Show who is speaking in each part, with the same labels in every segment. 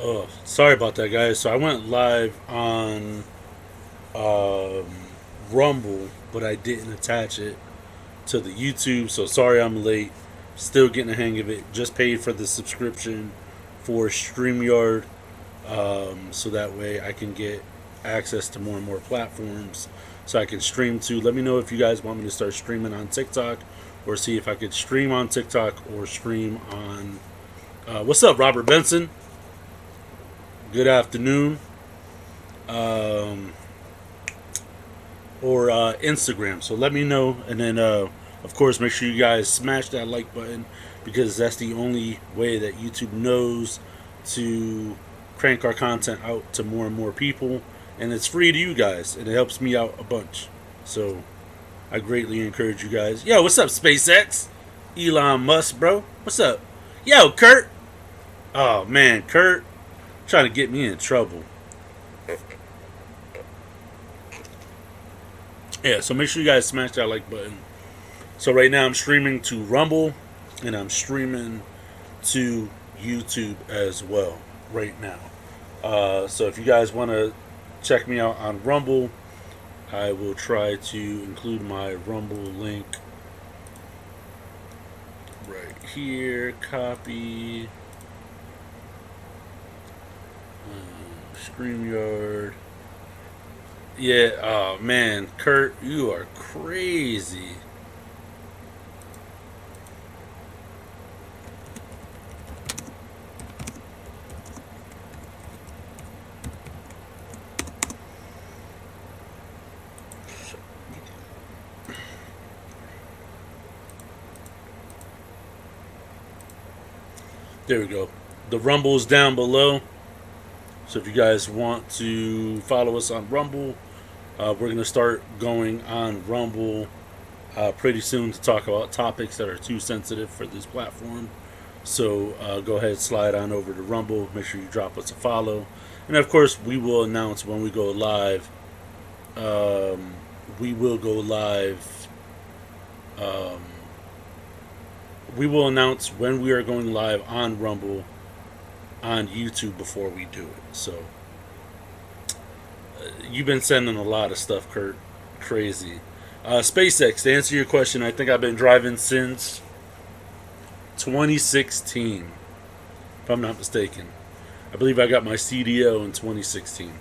Speaker 1: Oh, sorry about that, guys. So I went live on um, Rumble, but I didn't attach it to the YouTube. So sorry I'm late. Still getting the hang of it. Just paid for the subscription for StreamYard, so that way I can get access to more and more platforms so I can stream to. Let me know if you guys want me to start streaming on TikTok or see if I could stream on TikTok or stream on. What's up, Robert Benson? Good afternoon. Um, or Instagram. So let me know, and then of course make sure you guys smash that like button because that's the only way that YouTube knows to crank our content out to more and more people, and it's free to you guys, and it helps me out a bunch. So I greatly encourage you guys. Yo, what's up, SpaceX? Elon Musk, bro. What's up? Yo, Kurt. Oh man, Kurt, trying to get me in trouble. Yeah, so make sure you guys smash that like button. So right now I'm streaming to Rumble and I'm streaming to YouTube as well right now. So if you guys want to check me out on Rumble, I will try to include my Rumble link right here. Copy. StreamYard. Yeah, oh man, Kurt, you are crazy. There we go. The Rumble's down below. So if you guys want to follow us on Rumble, we're going to start going on Rumble pretty soon to talk about topics that are too sensitive for this platform. So go ahead, slide on over to Rumble. Make sure you drop us a follow. And of course, we will announce when we go live. We will go live. Um, we will announce when we are going live on Rumble on YouTube before we do it. So you've been sending a lot of stuff, Kurt. Crazy. SpaceX, to answer your question, I think I've been driving since 2016, if I'm not mistaken. I believe I got my CDL in 2016.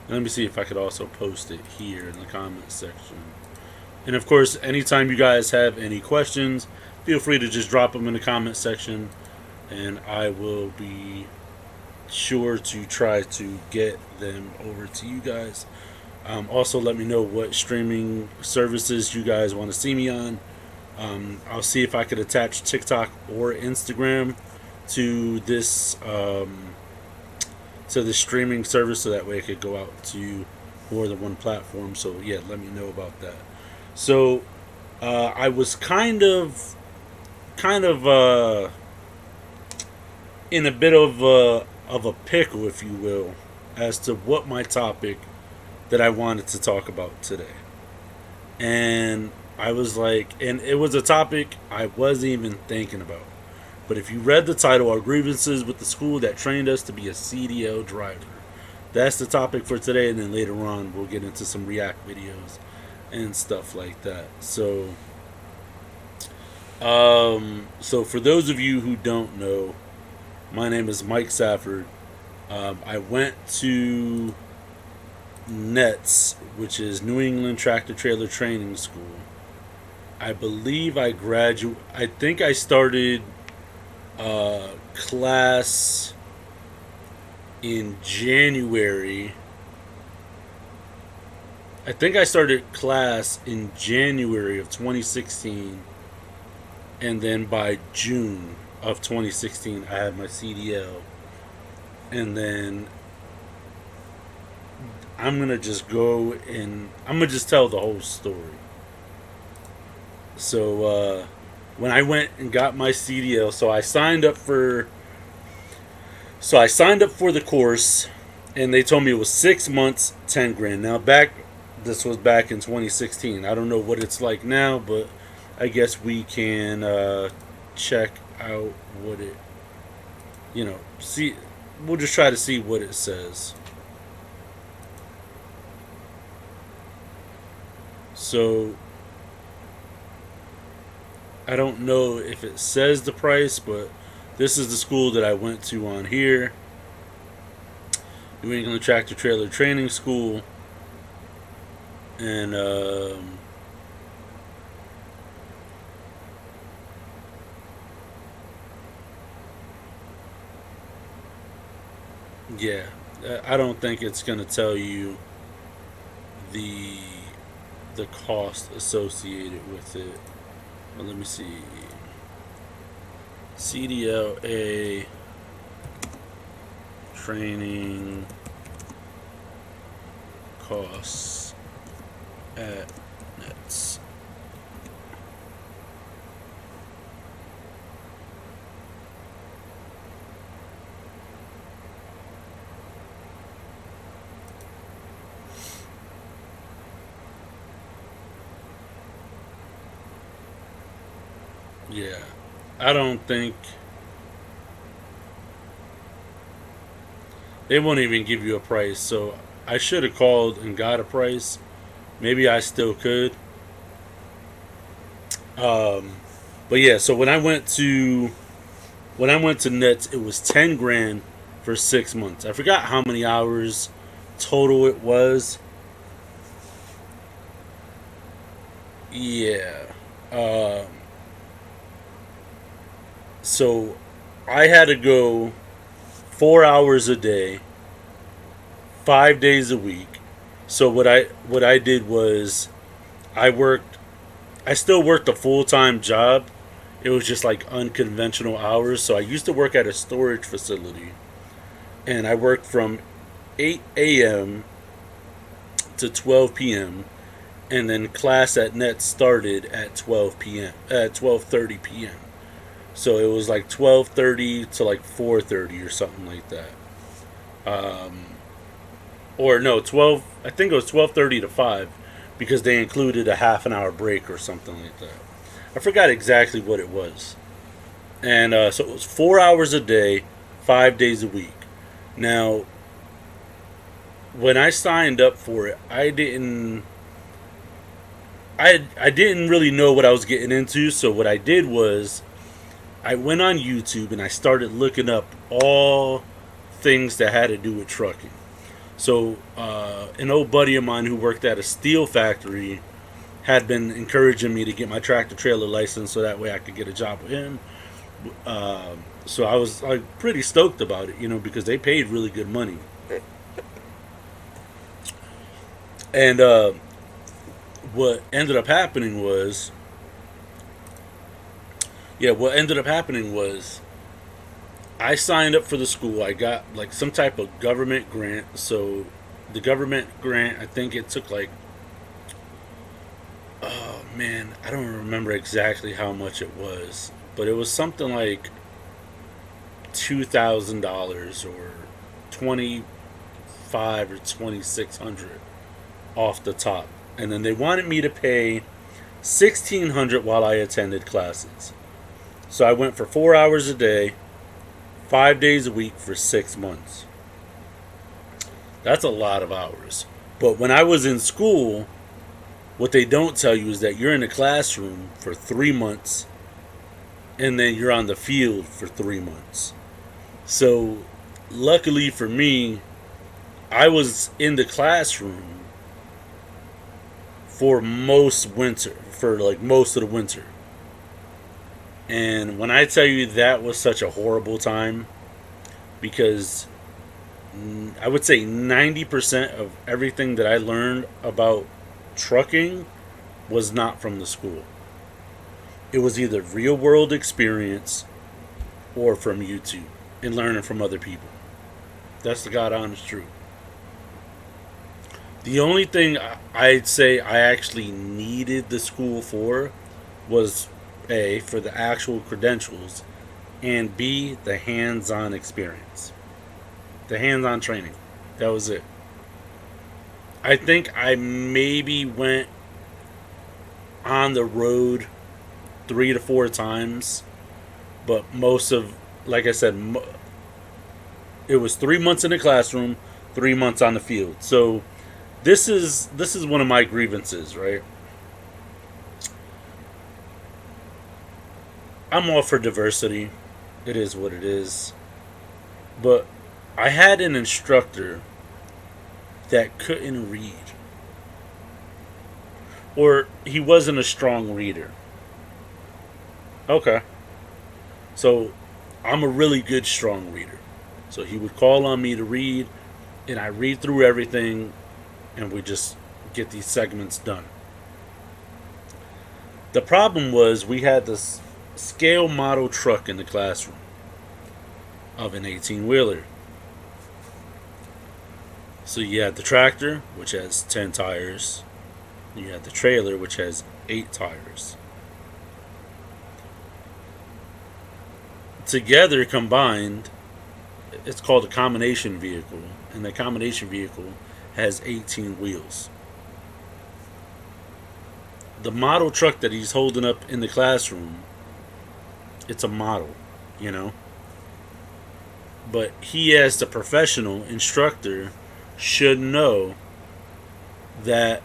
Speaker 1: Let me see if I could also post it here in the comment section. And of course, anytime you guys have any questions, feel free to just drop them in the comment section, and I will be sure to try to get them over to you guys. Also, let me know what streaming services you guys want to see me on. I'll see if I could attach TikTok or Instagram to this to the streaming service, so that way it could go out to more than one platform. So yeah, let me know about that. So I was kind of in a bit of a pickle, if you will, as to what my topic that I wanted to talk about today. And I was like, and it was a topic I wasn't even thinking about. But if you read the title, Our Grievances with the School That Trained Us to Be a CDL Driver, that's the topic for today. And then later on, we'll get into some React videos and stuff like that. So for those of you who don't know, my name is Mike Safford. I went to NETS, which is New England Tractor Trailer Training School. I believe I graduated. I think I started class in January. I think I started class in January of 2016, and then by June of 2016, I had my CDL, and then I'm gonna just go and I'm gonna just tell the whole story. So when I went and got my CDL, so I signed up for the course, and they told me it was 6 months, 10 grand. Now this was back in 2016. I don't know what it's like now, but I guess we can check out what it, see. We'll just try to see what it says. So I don't know if it says the price, but this is the school that I went to on here. New England Tractor Trailer Training School. And yeah, I don't think it's going to tell you the the cost associated with it. Well, let me see. CDLA training costs at Nets. Yeah, I don't think they won't even give you a price. So I should have called and got a price. Maybe I still could. Um, but yeah, so when I went to Nets, it was 10 grand for 6 months. I forgot how many hours total it was. Yeah. Um, so I had to go 4 hours a day, 5 days a week. So what I did was I worked. I still worked a full time job. It was just like unconventional hours. So I used to work at a storage facility, and I worked from 8 a.m. to 12 p.m. and then class at Net started at 12 p.m. at 12:30 p.m. So it was like 12:30 to like 4:30 or something like that. Um, or no, 12. I think it was 12:30 to 5 because they included a half an hour break or something like that. I forgot exactly what it was. And so it was 4 hours a day, 5 days a week. Now, when I signed up for it, I didn't really know what I was getting into. So what I did was I went on YouTube and I started looking up all things that had to do with trucking. So an old buddy of mine who worked at a steel factory had been encouraging me to get my tractor trailer license so that way I could get a job with him. So I was like pretty stoked about it, because they paid really good money. And what ended up happening was, what ended up happening was I signed up for the school. I got like some type of government grant. So the government grant, I think it took like, oh man, I don't remember exactly how much it was, but it was something like $2,000 or 25 or 2,600 off the top, and then they wanted me to pay 1,600 while I attended classes. So I went for 4 hours a day, 5 days a week for 6 months. That's a lot of hours. But when I was in school, what they don't tell you is that you're in the classroom for 3 months and then you're on the field for 3 months. So, luckily for me, I was in the classroom for like most of the winter. And when I tell you that was such a horrible time, because I would say 90% of everything that I learned about trucking was not from the school. It was either real world experience or from YouTube and learning from other people. That's the God honest truth. The only thing I'd say I actually needed the school for was A, for the actual credentials, and B, the hands on experience. The hands on training. That was it. I think I maybe went on the road 3 to 4 times, but most of, like I said, it was 3 months in the classroom, 3 months on the field. So this is one of my grievances, right? I'm all for diversity. It is what it is. But I had an instructor that couldn't read, or he wasn't a strong reader. Okay. So I'm a really good strong reader. So he would call on me to read, and I read through everything, and we just get these segments done. The problem was we had this scale model truck in the classroom of an 18 wheeler. So you had the tractor, which has 10 tires. You had the trailer, which has 8 tires. Together, combined, it's called a combination vehicle. And the combination vehicle has 18 wheels. The model truck that he's holding up in the classroom, it's a model, you know. But he, as the professional instructor, should know that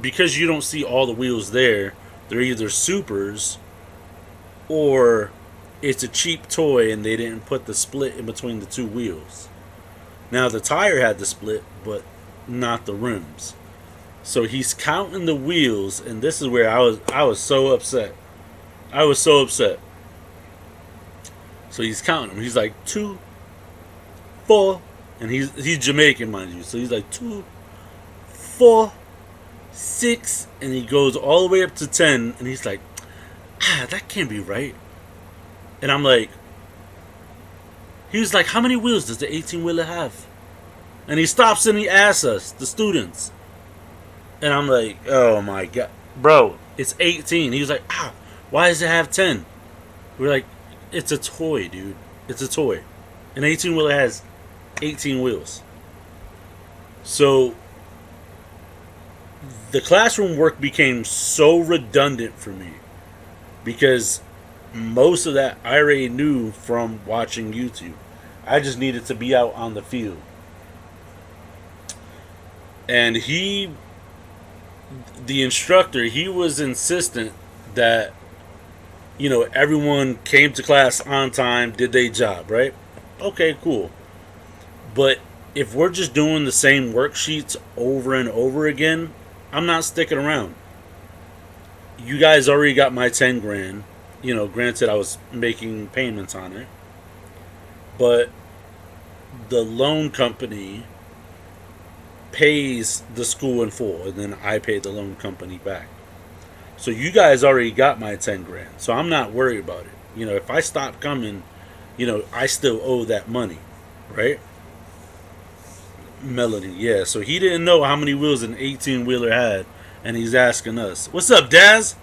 Speaker 1: because you don't see all the wheels there, they're either supers or it's a cheap toy and they didn't put the split in between the two wheels. Now the tire had the split, but not the rims. So he's counting the wheels, and this is where I was so upset. I was so upset. So he's counting them. He's like 2, 4, and he's Jamaican, mind you. So he's like 2, 4, 6, and he goes all the way up to 10, and he's like, that can't be right. And I'm like, he was like, how many wheels does the 18 wheeler have? And he stops and he asks us, the students. And I'm like, oh my God. Bro, it's 18. He was like, why does it have 10? We're like, it's a toy, dude. It's a toy. An 18 wheeler has 18 wheels. So the classroom work became so redundant for me because most of that I already knew from watching YouTube. I just needed to be out on the field. And the instructor, he was insistent that, everyone came to class on time, did their job, right? Okay, cool. But if we're just doing the same worksheets over and over again, I'm not sticking around. You guys already got my 10 grand. Granted, I was making payments on it. But the loan company pays the school in full, and then I pay the loan company back. So you guys already got my 10 grand. So I'm not worried about it. If I stop coming, I still owe that money, right? Melody, yeah. So he didn't know how many wheels an 18 wheeler had, and he's asking us, "What's up, Daz?"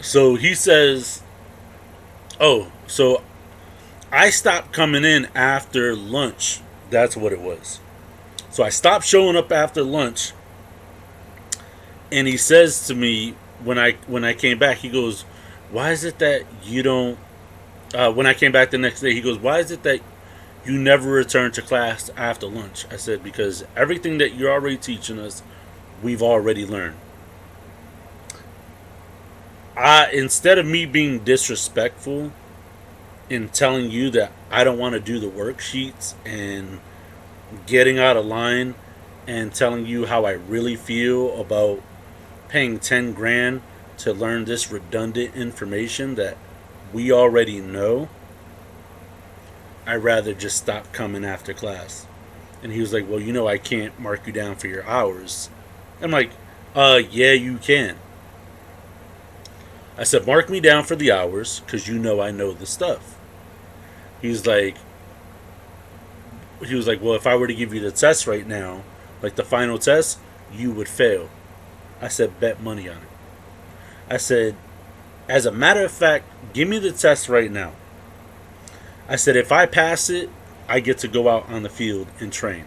Speaker 1: So he says, "Oh, so I stopped coming in after lunch." That's what it was. So I stopped showing up after lunch, and he says to me when I came back, he goes, "Why is it that you don't?" When I came back the next day, he goes, "Why is it that you never return to class after lunch?" I said, "Because everything that you're already teaching us, we've already learned." Instead of me being disrespectful in telling you that I don't want to do the worksheets and getting out of line and telling you how I really feel about paying 10 grand to learn this redundant information that we already know, I'd rather just stop coming after class. And he was like, "Well, I can't mark you down for your hours." I'm like, yeah, you can. I said, "Mark me down for the hours because I know the stuff." He was like, "Well, if I were to give you the test right now, like the final test, you would fail." I said, "Bet money on it." I said, "As a matter of fact, give me the test right now." I said, "If I pass it, I get to go out on the field and train.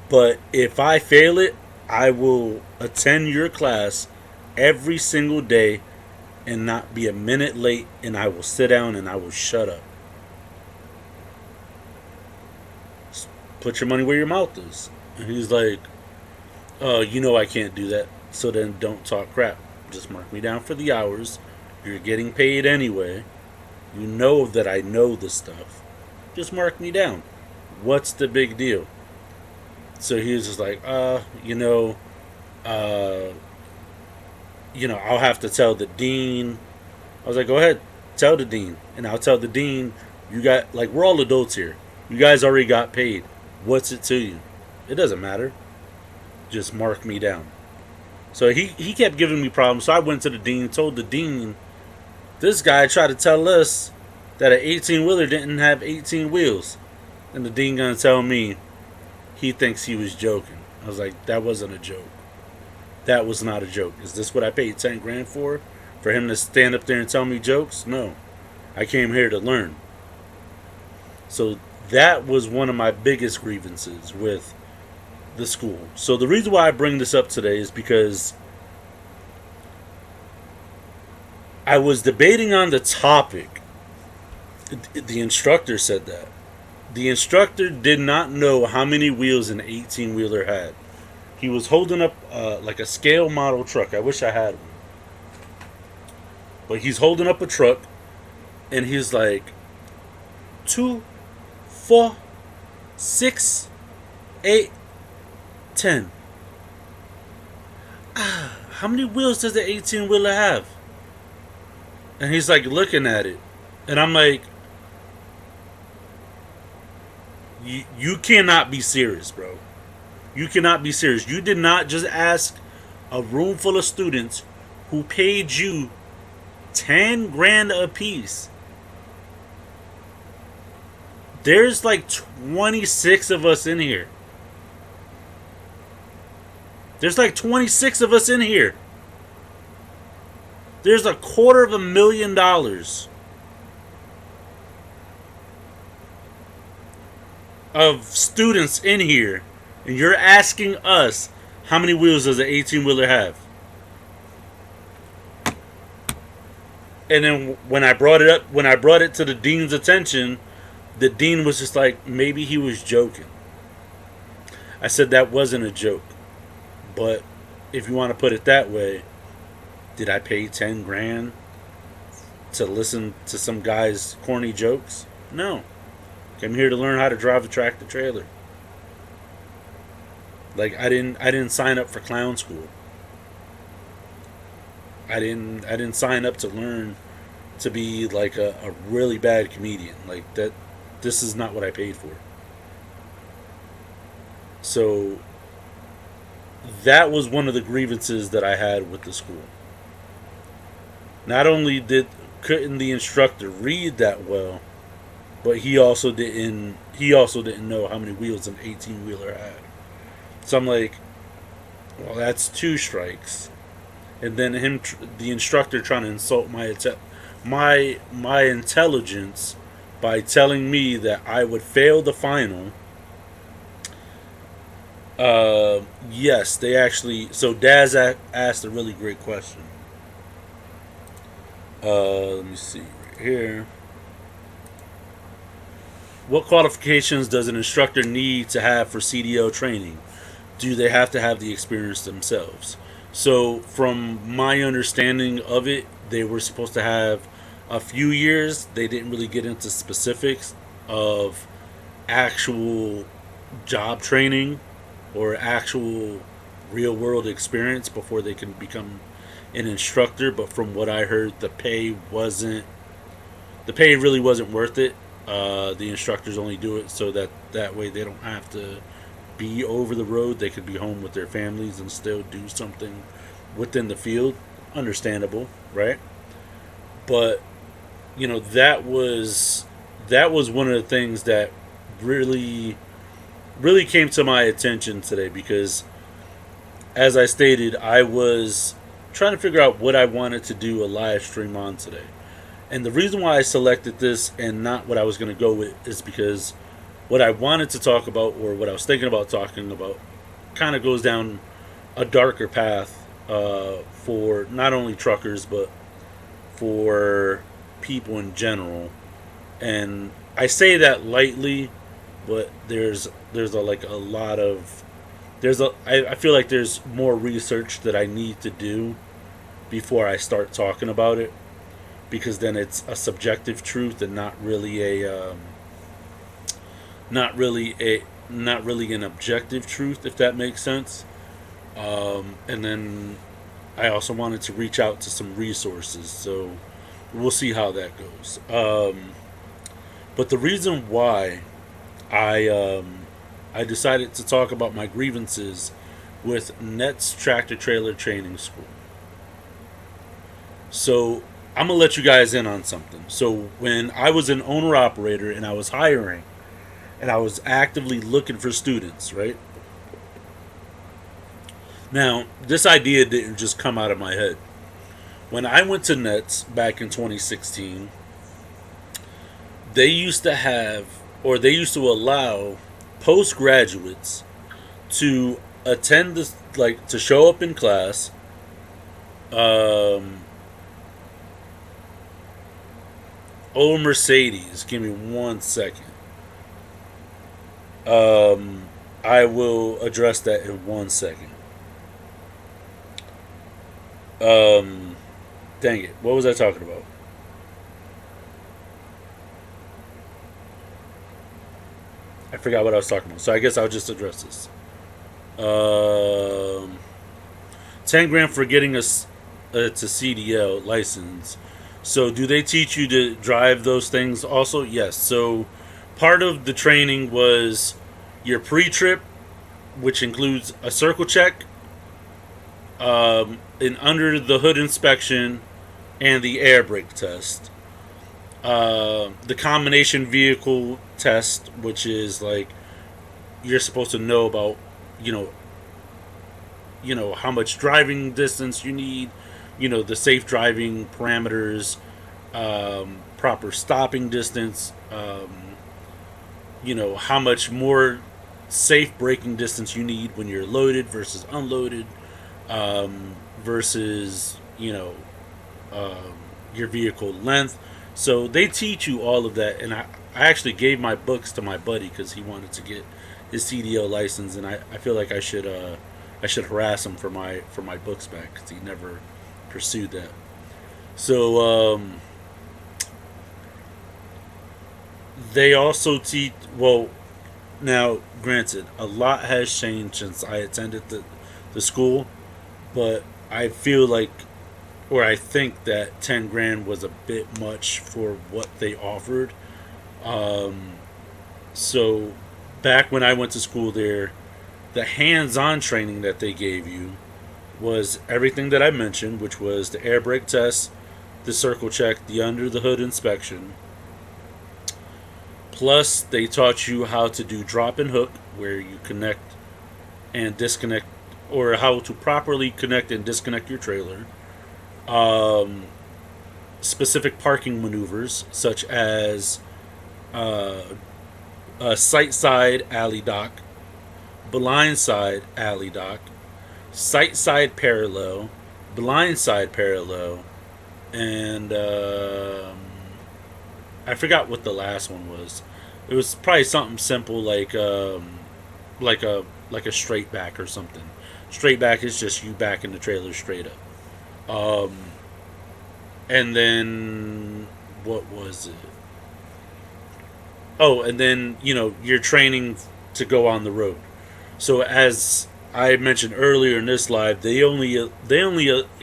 Speaker 1: But if I fail it, I will attend your class every single day and not be a minute late, and I will sit down and I will shut up. Put your money where your mouth is. And he's like, oh, you know I can't do that. So then don't talk crap. Just mark me down for the hours. You're getting paid anyway. You know that I know the stuff. Just mark me down. What's the big deal? So he was just like, uh, I'll have to tell the dean. I was like, go ahead, tell the dean. And I'll tell the dean, you got, like, we're all adults here. You guys already got paid. What's it to you? It doesn't matter. Just mark me down. So he kept giving me problems. So I went to the dean, told the dean, this guy tried to tell us that an 18-wheeler didn't have 18 wheels. And the dean gonna tell me he thinks he was joking. I was like, that wasn't a joke. That was not a joke. Is this what I paid 10 grand for? For him to stand up there and tell me jokes? No. I came here to learn. So that was one of my biggest grievances with the school. So the reason why I bring this up today is because I was debating on the topic. The instructor said that. The instructor did not know how many wheels an 18-wheeler had. He was holding up like a scale model truck. I wish I had one. But he's holding up a truck, and he's like, 2, 4, 6, 8, 10. How many wheels does the 18-wheeler have? And he's like looking at it. And I'm like, you cannot be serious, bro. You cannot be serious. You did not just ask a room full of students who paid you 10 grand a piece. There's like 26 of us in here. There's like 26 of us in here. There's $250,000 of students in here, and you're asking us how many wheels does an 18-wheeler have? And then when I brought it to the dean's attention, the dean was just like, maybe he was joking. I said that wasn't a joke. But if you want to put it that way, did I pay 10 grand to listen to some guy's corny jokes? No. I'm here to learn how to drive a tractor trailer. Like I didn't sign up for clown school. I didn't sign up to learn to be like a really bad comedian. Like that this is not what I paid for. So that was one of the grievances that I had with the school. Not only couldn't the instructor read that well, but he also didn't know how many wheels an 18-wheeler had. So I'm like, well, that's 2 strikes. And then the instructor trying to insult my intelligence by telling me that I would fail the final. Yes, they actually. So Daz asked a really great question. Let me see right here. What qualifications does an instructor need to have for CDL training? Do they have to have the experience themselves? So, from my understanding of it, they were supposed to have a few years. They didn't really get into specifics of actual job training or actual real world experience before they can become an instructor. But from what I heard, the pay really wasn't worth it. The instructors only do it so that way they don't have to be over the road. They could be home with their families and still do something within the field. Understandable, right? But that was one of the things that really came to my attention today, because as I stated, I was trying to figure out what I wanted to do a live stream on today. And the reason why I selected this and not what I was going to go with is because what I wanted to talk about, or what I was thinking about talking about, kind of goes down a darker path for not only truckers but for people in general. And I say that lightly, but there's a lot of I feel like there's more research that I need to do before I start talking about it, because then it's a subjective truth and not really a not really an objective truth, if that makes sense. And then I also wanted to reach out to some resources, so we'll see how that goes. But the reason why I decided to talk about my grievances with Nets Tractor Trailer Training School. So I'm gonna let you guys in on something. So when I was an owner operator and I was hiring and I was actively looking for students, right? Now, this idea didn't just come out of my head. When I went to Nets back in 2016, they used to have, or they used to allow postgraduates to attend this, like to show up in class. Um, Mercedes, give me 1 second. I will address that in 1 second. Um, Dang it, what was I talking about? I forgot what I was talking about. So I guess I'll just address this. Um, 10 grand for getting us to CDL license. So do they teach you to drive those things also? Yes. So part of the training was your pre-trip, which includes a circle check, an under the hood inspection, and the air brake test. The combination vehicle test, which is like you're supposed to know about, you know, how much driving distance you need, the safe driving parameters, proper stopping distance, how much more safe braking distance you need when you're loaded versus unloaded, versus um, your vehicle length. So they teach you all of that, and I actually gave my books to my buddy because he wanted to get his CDL license, and I feel like I should harass him for my books back because he never pursued that. So they also teach. Well, now granted, a lot has changed since I attended the school, but I feel like, or I think that 10 grand was a bit much for what they offered. Um, so back when I went to school there, the hands-on training that they gave you was everything that I mentioned, which was the air brake test, the circle check, the under the hood inspection. Plus, they taught you how to do drop and hook, where you connect and disconnect, or how to properly connect and disconnect your trailer. Um, Specific parking maneuvers, such as uh, a sight side alley dock, blind side alley dock, sight side parallel, blind side parallel, and I forgot what the last one was. It was probably something simple like a straight back or something. Straight back is just you backing the trailer straight up. Um, and then what was it? Oh, and then you're training to go on the road. So as I mentioned earlier in this live, they only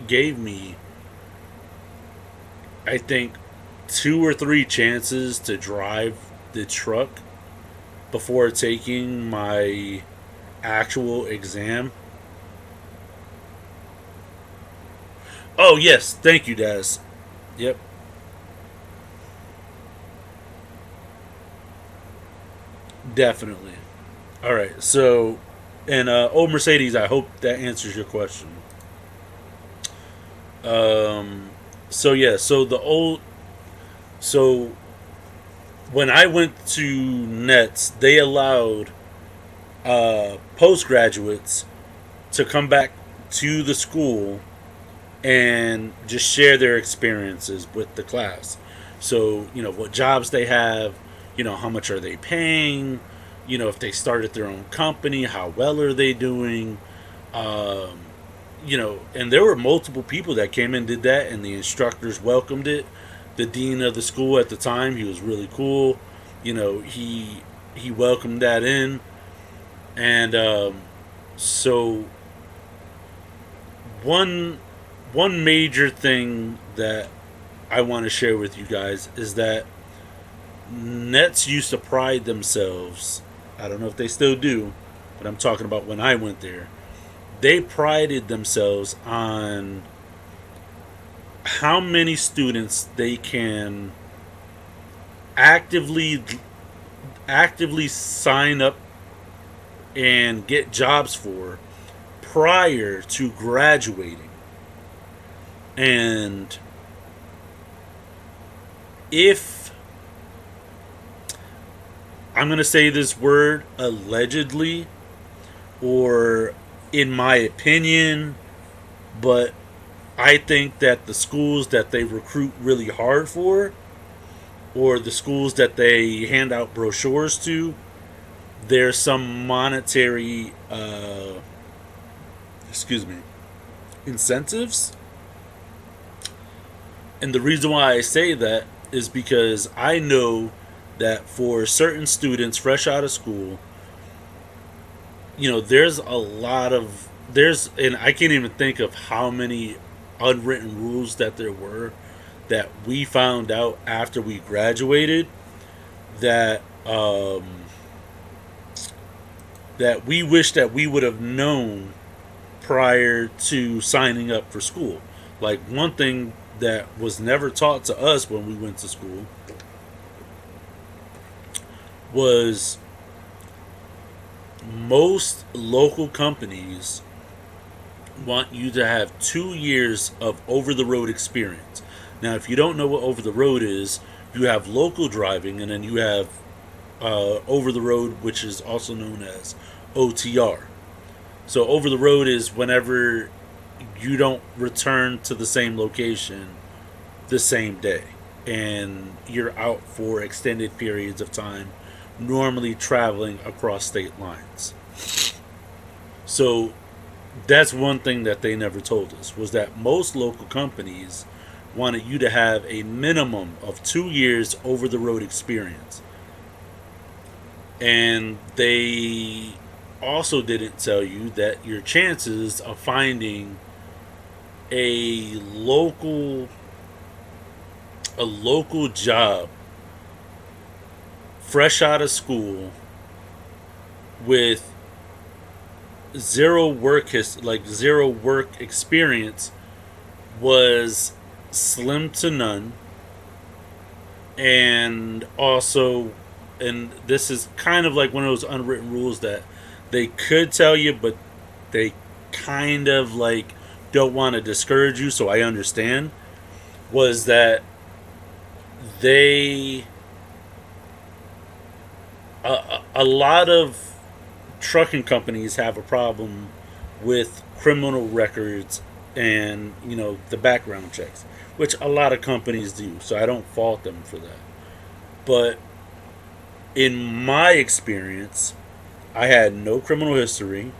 Speaker 1: gave me, I think, 2 or 3 chances to drive the truck before taking my actual exam. Oh yes, thank you, Daz. Yep, definitely. All right, so and old Mercedes, I hope that answers your question. Um, so yeah, so So when I went to Nets, they allowed postgraduates to come back to the school and just share their experiences with the class. So, what jobs they have, how much are they paying, if they started their own company, how well are they doing, um, and there were multiple people that came and did that, and the instructors welcomed it. The dean of the school at the time, he was really cool. He welcomed that in, and so one one major thing that I want to share with you guys is that Nets used to pride themselves. I don't know if they still do, but I'm talking about when I went there. They prided themselves on how many students they can actively actively sign up and get jobs for prior to graduating. And if I'm going to say this word allegedly, or in my opinion, but I think that the schools that they recruit really hard for, or the schools that they hand out brochures to, there's some monetary, excuse me, incentives. And the reason why I say that is because I know that for certain students fresh out of school, there's a lot of and I can't even think of how many unwritten rules that there were that we found out after we graduated that that we wish that we would have known prior to signing up for school. Like, one thing that was never taught to us when we went to school was most local companies want you to have 2 years of over the road experience. Now, if you don't know what over the road is, you have local driving, and then you have over the road, which is also known as OTR. So, over the road is whenever you don't return to the same location the same day, and you're out for extended periods of time, normally traveling across state lines. So that's one thing that they never told us, was that most local companies wanted you to have a minimum of 2 years over the road experience. And they also didn't tell you that your chances of finding a local job fresh out of school with zero work experience was slim to none. And also, and this is kind of like one of those unwritten rules that they could tell you, but they kind of like don't want to discourage you, so I understand, was that they a lot of trucking companies have a problem with criminal records and the background checks, which a lot of companies do, so I don't fault them for that. But in my experience, I had no criminal history.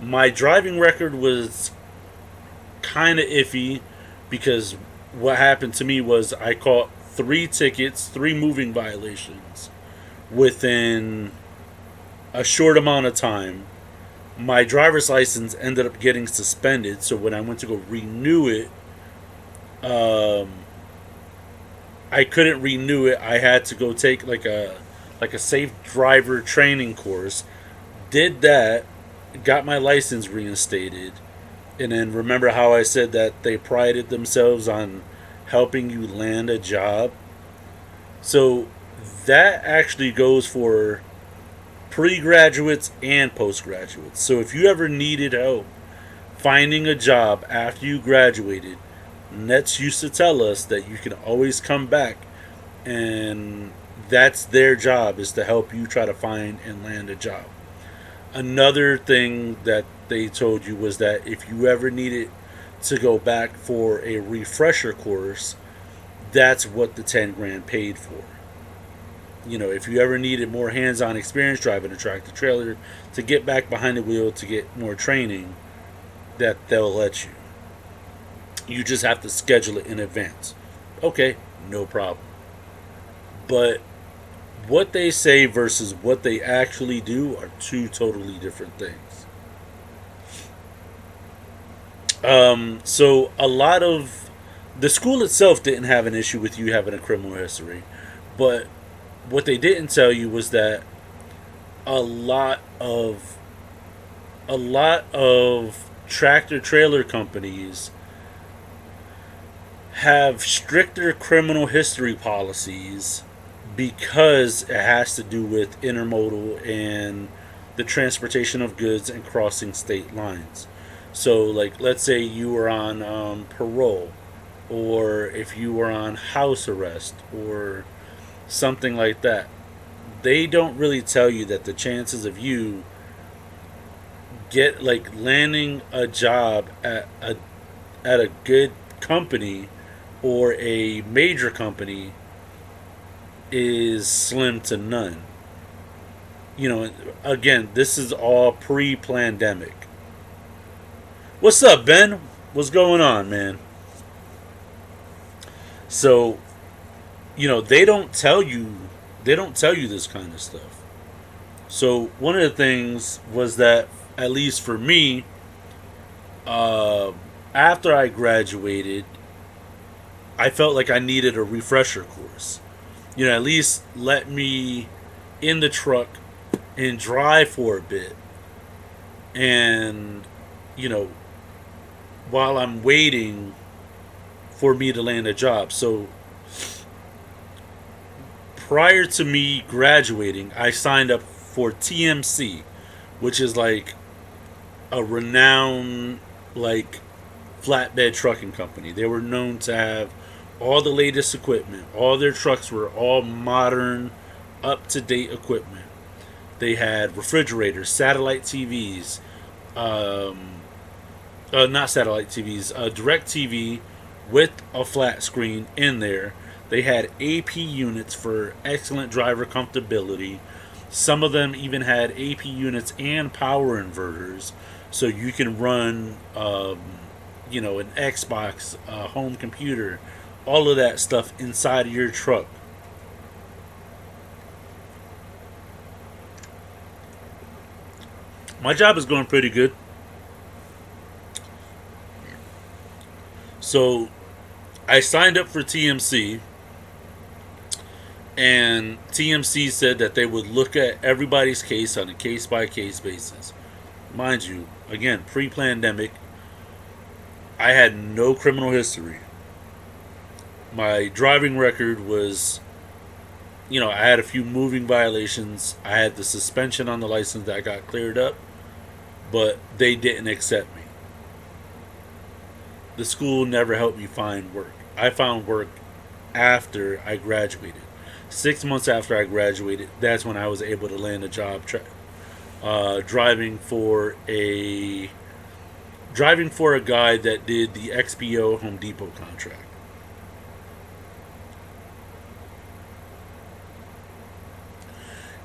Speaker 1: My driving record was kind of iffy, because what happened to me was I caught 3 tickets, 3 moving violations within a short amount of time. My driver's license ended up getting suspended, so when I went to go renew it, I couldn't renew it. I had to go take like a safe driver training course. Did that, got my license reinstated, and then remember how I said that they prided themselves on helping you land a job? So that actually goes for pre-graduates and postgraduates. So if you ever needed help finding a job after you graduated, Nets used to tell us that you can always come back and that's their job, is to help you try to find and land a job. Another thing that they told you was that if you ever needed to go back for a refresher course, that's what the 10 grand paid for. If you ever needed more hands-on experience driving a tractor trailer to get back behind the wheel to get more training, that they'll let you. You just have to schedule it in advance. Okay, no problem. But what they say versus what they actually do are two totally different things. So a lot of the school itself didn't have an issue with you having a criminal history, but what they didn't tell you was that a lot of a lot of tractor trailer companies have stricter criminal history policies because it has to do with intermodal and the transportation of goods and crossing state lines. So, like, let's say you were on parole, or if you were on house arrest, or something like that. They don't really tell you that the chances of you landing a job at a good company or a major company is slim to none. Again, this is all pre-pandemic. What's up, Ben? What's going on, man? So, they don't tell you this kind of stuff. So one of the things was that, at least for me, uh, after I graduated, I felt like I needed a refresher course. At least let me in the truck and drive for a bit, and you know while I'm waiting for me to land a job. So prior to me graduating, I signed up for TMC, which is like a renowned like flatbed trucking company. They were known to have all the latest equipment. All their trucks were all modern, up to date equipment. They had refrigerators, satellite TVs, not satellite TVs, direct TV with a flat screen in there. They had AP units for excellent driver comfortability. Some of them even had AP units and power inverters, so you can run, an Xbox, a home computer, all of that stuff inside of your truck. My job is going pretty good. So I signed up for TMC, and TMC said that they would look at everybody's case on a case by case basis. Mind you, again, pre pandemic, I had no criminal history. My driving record was, I had a few moving violations. I had the suspension on the license that got cleared up, but they didn't accept me. The school never helped me find work. I found work after I graduated. 6 months after I graduated, that's when I was able to land a job driving for a guy that did the XPO Home Depot contract.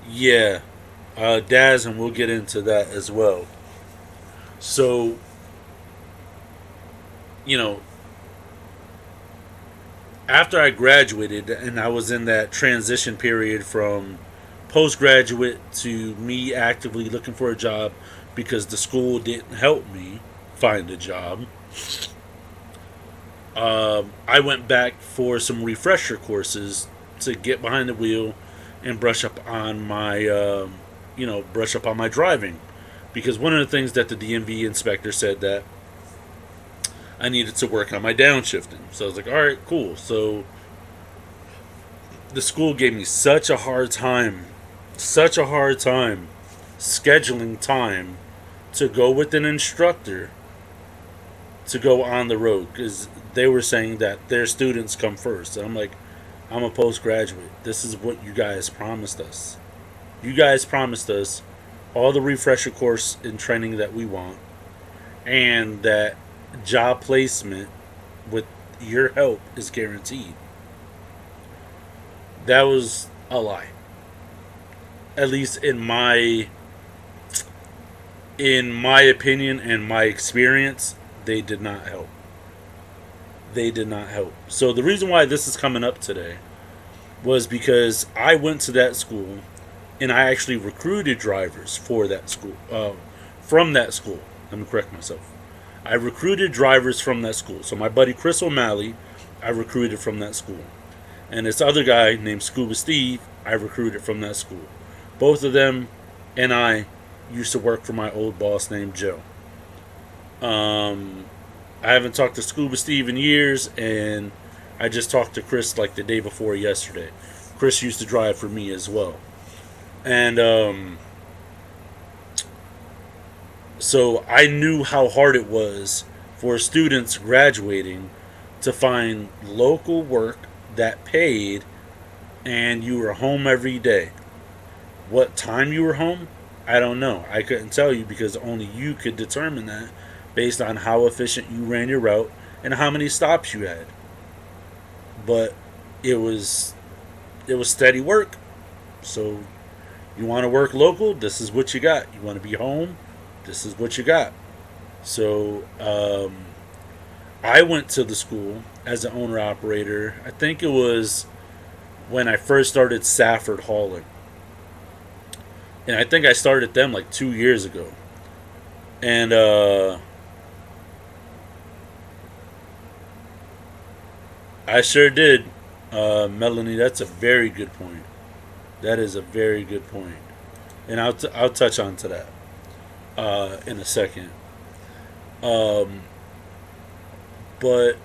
Speaker 1: Yeah, Daz, and we'll get into that as well. So, you know, after I graduated and I was in that transition period from postgraduate to me actively looking for a job because the school didn't help me find a job, I went back for some refresher courses to get behind the wheel and brush up on my driving, because one of the things that the DMV inspector said that I needed to work on my downshifting. So I was like, all right, cool. So the school gave me such a hard time scheduling time to go with an instructor to go on the road, because they were saying that their students come first. And I'm like, I'm a postgraduate. This is what you guys promised us. You guys promised us all the refresher course and training that we want, and that job placement with your help is guaranteed. That was a lie. At least in my opinion and my experience, they did not help. They did not help. So the reason why this is coming up today was because I went to that school and I actually recruited drivers for that school. From that school. Let me correct myself. I recruited drivers from that school. So my buddy Chris O'Malley, I recruited from that school. And this other guy named Scuba Steve, I recruited from that school. Both of them and I used to work for my old boss named Joe. I haven't talked to Scuba Steve in years, and I just talked to Chris like the day before yesterday. Chris used to drive for me as well. And so I knew how hard it was for students graduating to find local work that paid and you were home every day. What time you were home, I don't know. I couldn't tell you because only you could determine that based on how efficient you ran your route and how many stops you had. But it was steady work. So you want to work local, this is what you got. You want to be home, this is what you got. So I went to the school as an owner operator. I think it was when I first started Safford Hauling. And I think I started them like 2 years ago. And I sure did. Melanie, that's a very good point. That is a very good point. And I'll touch on to that in a second. But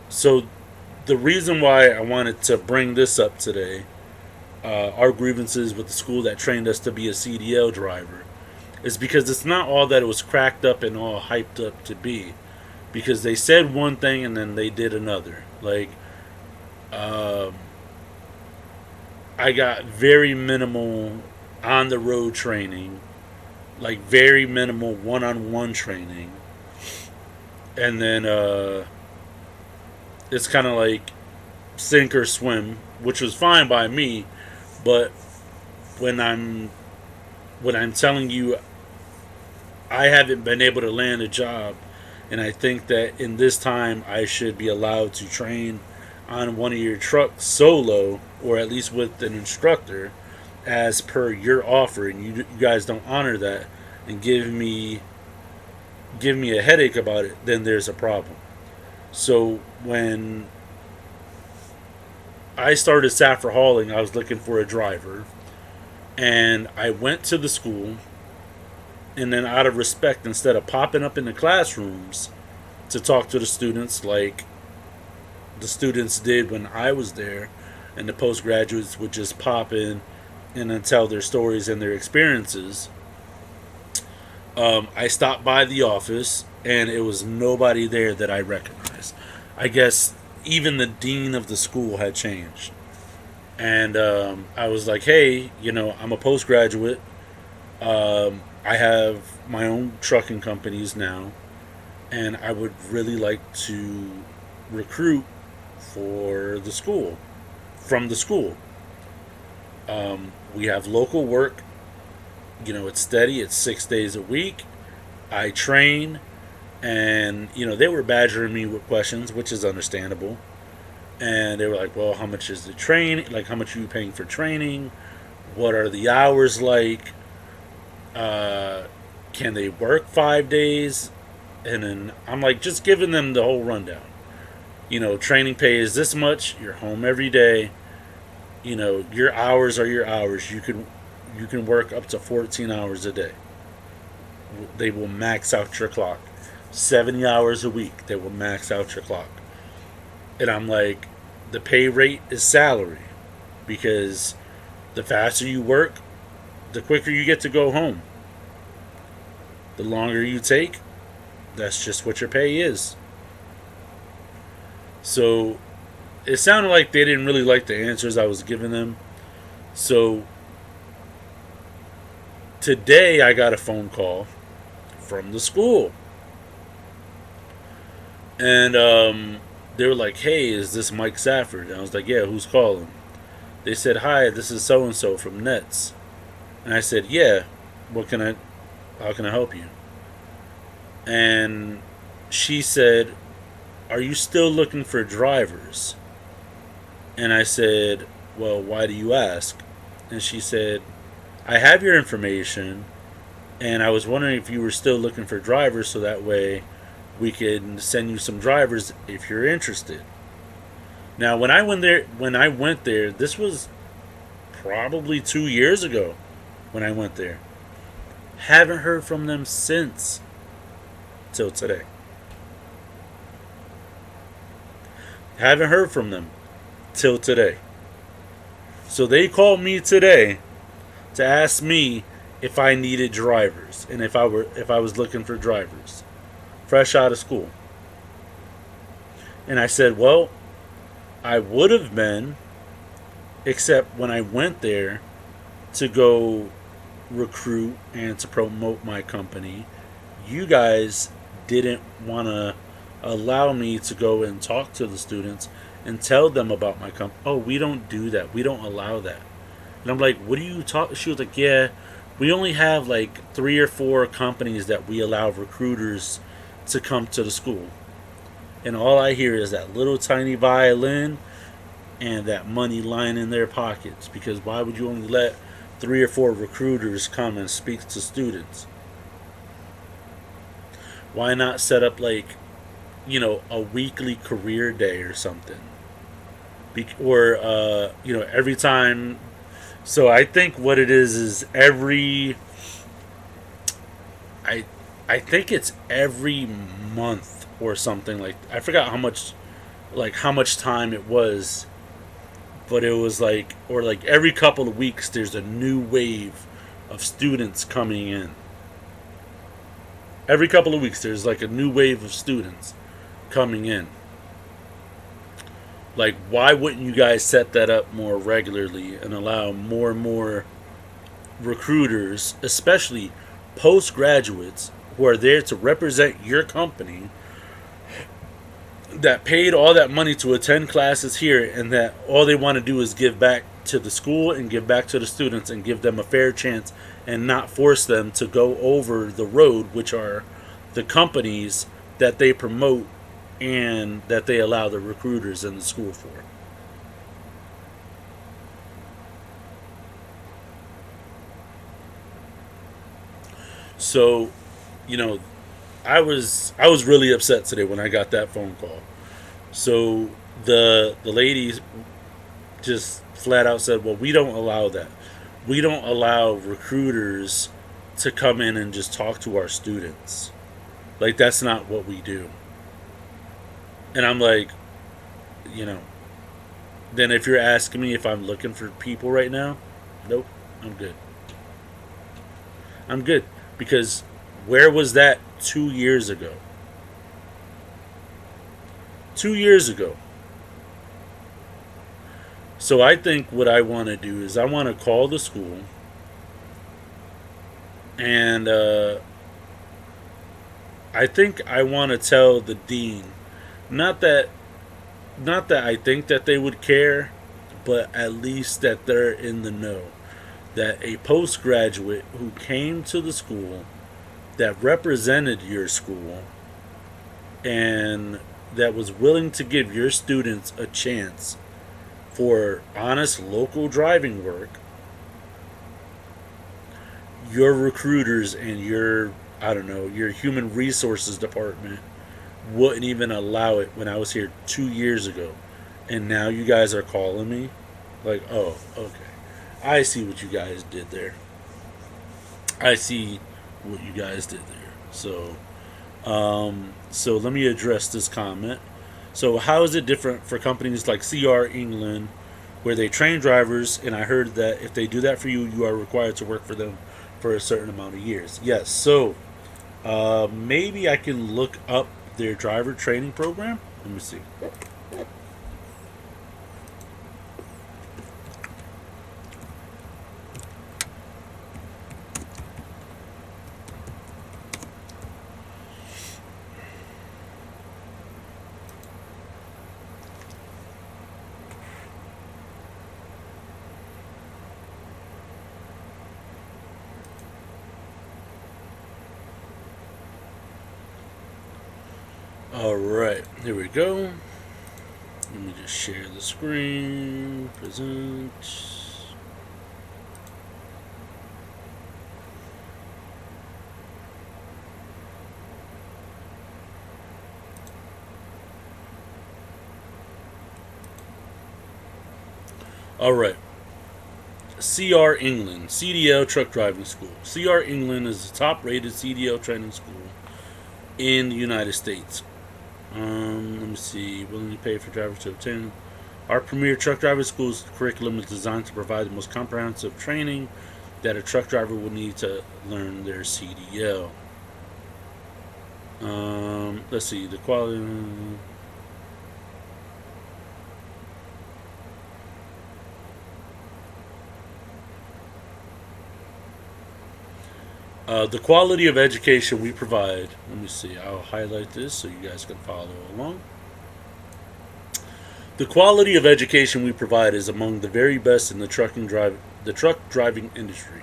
Speaker 1: so the reason why I wanted to bring this up today, our grievances with the school that trained us to be a CDL driver, is because it's not all that it was cracked up and all hyped up to be. Because they said one thing and then they did another. Like, I got very minimal on the road training, like very minimal one-on-one training, and then it's kind of like sink or swim, which was fine by me. But when I'm telling you I haven't been able to land a job, and I think that in this time I should be allowed to train on one of your trucks solo, or at least with an instructor, as per your offer, and you guys don't honor that and give me a headache about it, then there's a problem. So when I started Safford Hauling, I was looking for a driver, and I went to the school, and then out of respect, instead of popping up in the classrooms to talk to the students like the students did when I was there, and the postgraduates would just pop in and then tell their stories and their experiences, I stopped by the office and it was nobody there that I recognized. I guess even the dean of the school had changed. And I was like, hey, I'm a postgraduate. I have my own trucking companies now, and I would really like to recruit for the school, from the school. We have local work. It's steady. It's 6 days a week. I train, and they were badgering me with questions, which is understandable. And they were like, well, how much is the training? Like, how much are you paying for training? What are the hours like? Can they work 5 days? And then I'm like, just giving them the whole rundown. Training pay is this much. You're home every day. Your hours are your hours. You can work up to 14 hours a day. They will max out your clock. 70 hours a week, they will max out your clock. And I'm like, the pay rate is salary, because the faster you work, the quicker you get to go home. The longer you take, that's just what your pay is. So it sounded like they didn't really like the answers I was giving them. So today I got a phone call from the school, and they were like, "Hey, is this Mike Safford?" And I was like, "Yeah, who's calling?" They said, "Hi, this is so and so from Nets." And I said, "Yeah, what can I? How can I help you?" And she said, "Are you still looking for drivers?" And I said, "Well, why do you ask?" And she said, "I have your information, and I was wondering if you were still looking for drivers, so that way we can send you some drivers if you're interested." Now, when I went there, this was probably 2 years ago. When I went there, haven't heard from them since till today. Haven't heard from them till today. So they called me today to ask me if I needed drivers and if I was looking for drivers fresh out of school. And I said, "Well, I would have been, except when I went there to go recruit and to promote my company, you guys didn't want to allow me to go and talk to the students and tell them about my company. Oh, we don't do that. We don't allow that." And I'm like, "What do you talk?" She was like, "Yeah, we only have like 3 or 4 companies that we allow recruiters to come to the school. And all I hear is that little tiny violin and that money lying in their pockets. Because why would you only let 3 or 4 recruiters come and speak to students? Why not set up like, a weekly career day or something? Or, every time." So I think what it is I I think it's every month or something. Like, I forgot how much time it was, but it was like, or like every couple of weeks there's a new wave of students coming in. Every couple of weeks there's like a new wave of students coming in. Like, why wouldn't you guys set that up more regularly and allow more and more recruiters, especially postgraduates who are there to represent your company, that paid all that money to attend classes here, and that all they want to do is give back to the school and give back to the students and give them a fair chance, and not force them to go over the road, which are the companies that they promote and that they allow the recruiters in the school for." So, you know, I was really upset today when I got that phone call. So the lady just flat out said, "Well, we don't allow that. We don't allow recruiters to come in and just talk to our students. Like, that's not what we do." And I'm like, you know, then if you're asking me if I'm looking for people right now, nope, I'm good. I'm good. Because where was that 2 years ago? 2 years ago. So I think what I want to do is I want to call the school, and I think I want to tell the dean, not that not that I think that they would care, but at least that they're in the know, that a postgraduate who came to the school, that represented your school, and that was willing to give your students a chance for honest local driving work, your recruiters and your, I don't know, your human resources department wouldn't even allow it when I was here 2 years ago. And now you guys are calling me? Like, oh, okay. I see what you guys did there. I see what you guys did there. So let me address this comment. So, how is it different for companies like CR England, where they train drivers? And I heard that if they do that for you, you are required to work for them for a certain amount of years. Yes. So, maybe I can look up their driver training program. Let me see. Alright, here we go. Let me just share the screen. Present. Alright. CR England, CDL Truck Driving School. CR England is the top rated CDL training school in the United States. Let me see. Willing to pay for drivers to obtain. Our premier truck driving school's curriculum is designed to provide the most comprehensive training that a truck driver will need to learn their CDL. Let's see. The quality. The quality of education we provide. Let me see. I'll highlight this so you guys can follow along. The quality of education we provide is among the very best in the truck driving industry.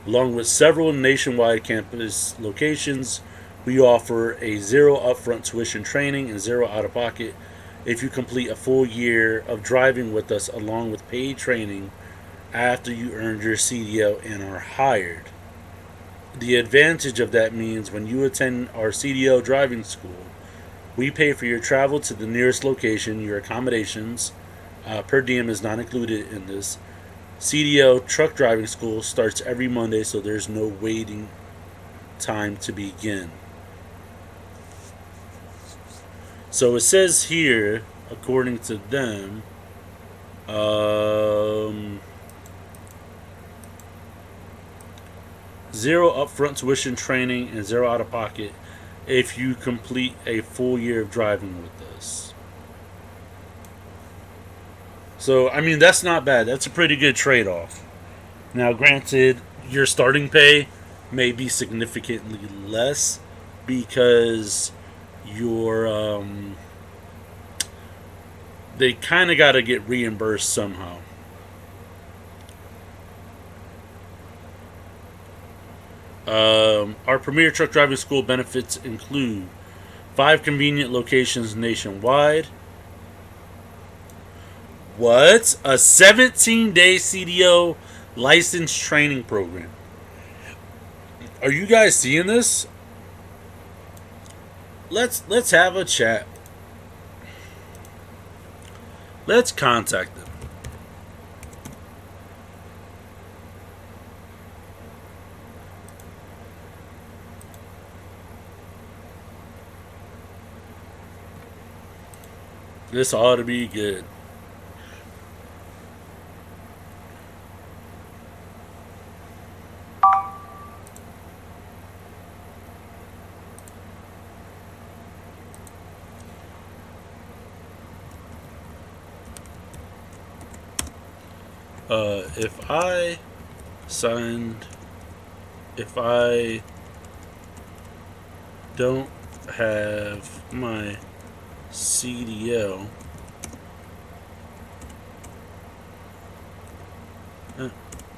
Speaker 1: Along with several nationwide campus locations, we offer a zero upfront tuition training and zero out of pocket if you complete a full year of driving with us, along with paid training after you earned your CDL and are hired. The advantage of that means when you attend our CDL driving school, we pay for your travel to the nearest location, your accommodations. Per diem is not included in this. CDL truck driving school starts every Monday, so there's no waiting time to begin. So it says here, according to them, zero upfront tuition training and zero out of pocket if you complete a full year of driving with us. So, I mean, that's not bad. That's a pretty good trade off. Now, granted, your starting pay may be significantly less because your they kind of got to get reimbursed somehow. Our premier truck driving school benefits include 5 convenient locations nationwide. What? A 17-day CDO license training program. Are you guys seeing this? Let's have a chat. Let's contact them. This ought to be good. If I don't have my CDL,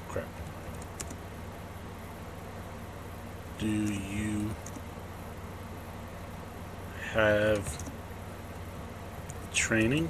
Speaker 1: crap. Do you have training?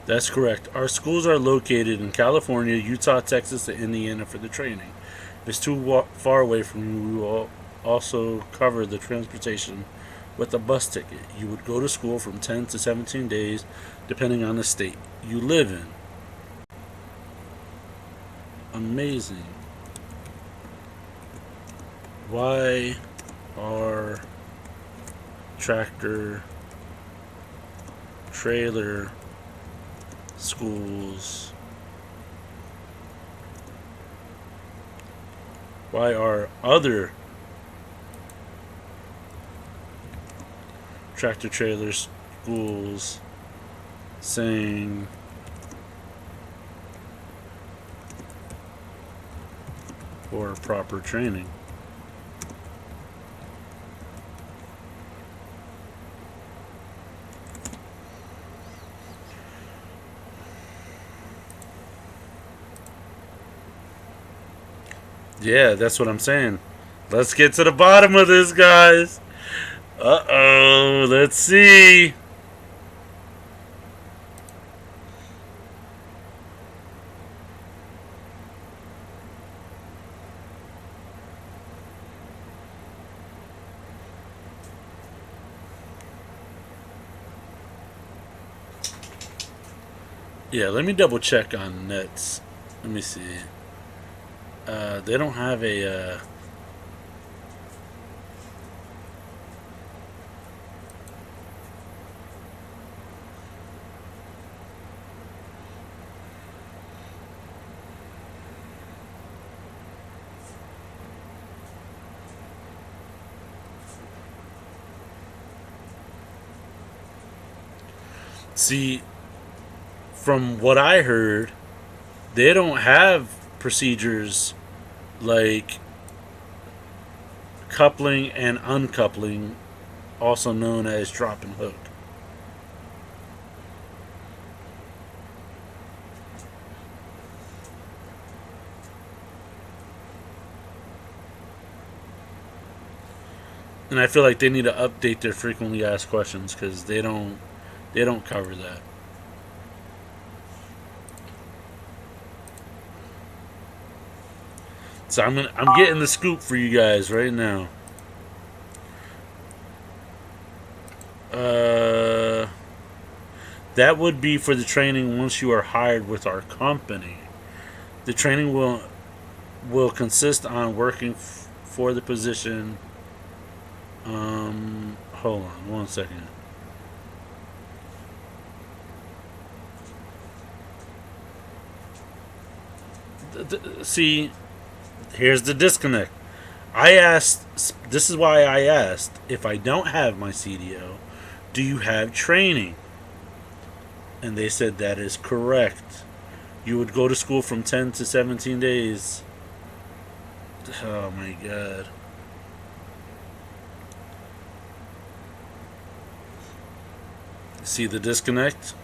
Speaker 1: That's correct. Our schools are located in California, Utah, Texas, and Indiana for the training. If it's too far away from you, we will also cover the transportation with a bus ticket. You would go to school from 10 to 17 days, depending on the state you live in. Amazing. Why are tractor trailer schools, why are other tractor trailer schools saying for proper training? Yeah, that's what I'm saying. Let's get to the bottom of this, guys. Uh-oh, let's see. Yeah, let me double check on nets. Let me see. They don't have a. See, from what I heard, they don't have procedures like coupling and uncoupling, also known as drop and hook. And I feel like they need to update their frequently asked questions because they don't cover that. So I'm getting the scoop for you guys right now. Uh, that would be for the training once you are hired with our company. The training will consist on working for the position. Hold on one second. See, here's the disconnect. I asked, this is why I asked, if I don't have my CDL, do you have training? And they said that is correct. You would go to school from 10 to 17 days. Oh my god. See the disconnect?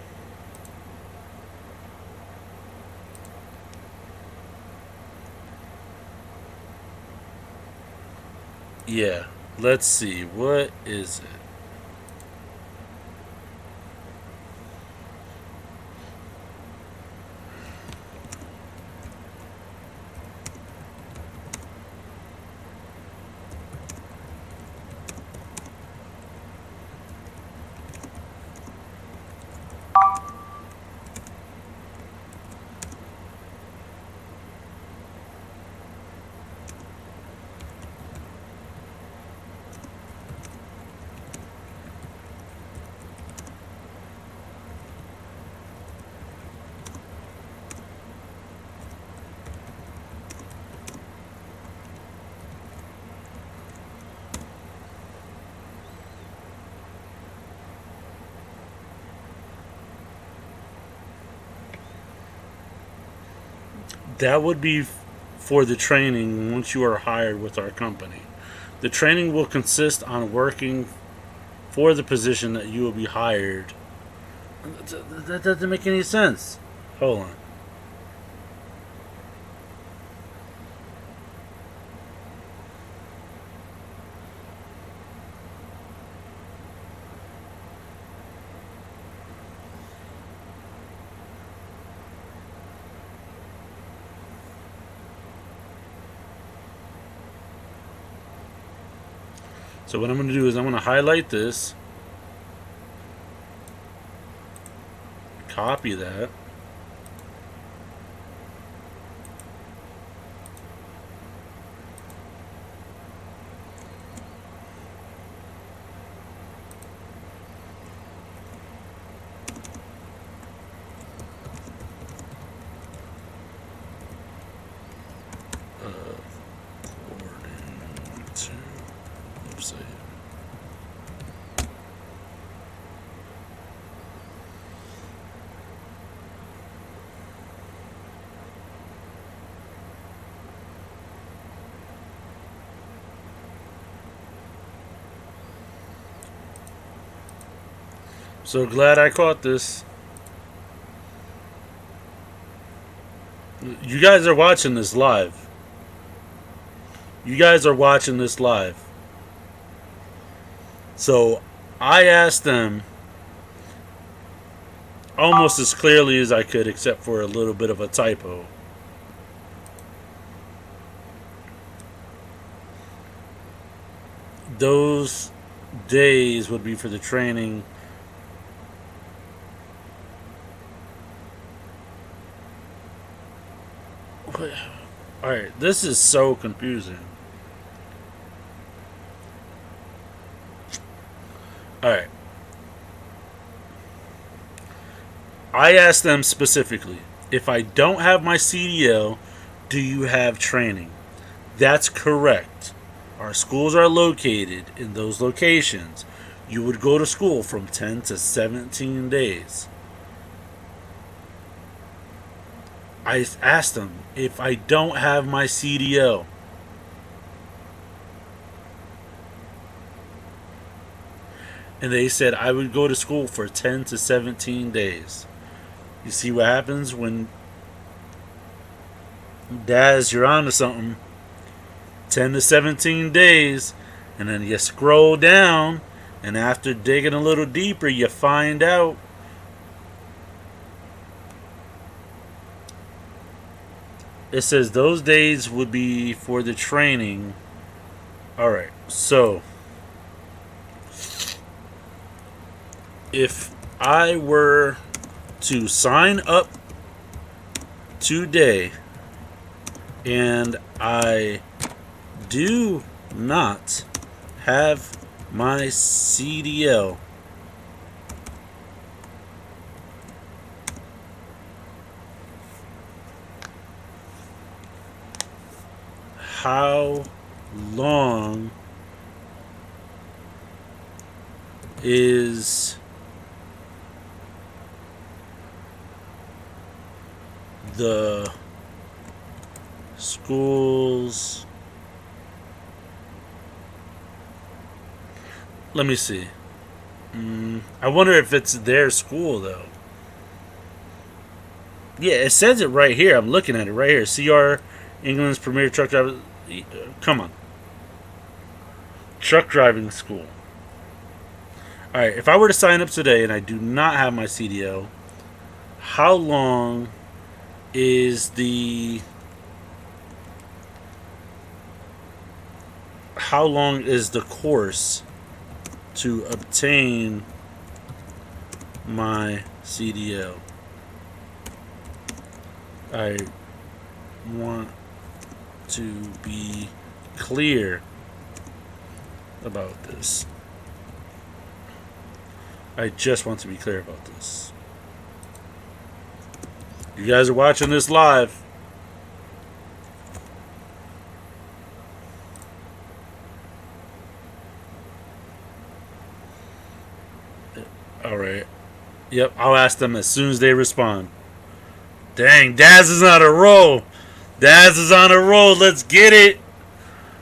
Speaker 1: Yeah. Let's see. What is it? That would be for the training once you are hired with our company. The training will consist on working for the position that you will be hired. That doesn't make any sense. Hold on. So what I'm going to do is I'm going to highlight this, copy that, according to website. So glad I caught this. You guys are watching this live. You guys are watching this live. So I asked them almost as clearly as I could, except for a little bit of a typo. Those days would be for the training. Alright, this is so confusing. Alright. I asked them specifically, if I don't have my CDL, do you have training? That's correct. Our schools are located in those locations. You would go to school from 10 to 17 days. I asked them if I don't have my CDL. And they said I would go to school for 10 to 17 days. You see what happens when Daz, you're on to something. 10 to 17 days. And then you scroll down, and after digging a little deeper, you find out it says those days would be for the training. Alright, so if I were to sign up today and I do not have my CDL, how long is the schools? Let me see. I wonder if it's their school though. Yeah, it says it right here. I'm looking at it right here. CR, England's premier truck driver. Come on. Truck driving school. Alright, if I were to sign up today and I do not have my CDL, how long is the course to obtain my CDL? I want to be clear about this. I just want to be clear about this. You guys are watching this live. Alright. Yep, I'll ask them as soon as they respond. Dang, Daz is on a roll. Daz is on a roll. Let's get it.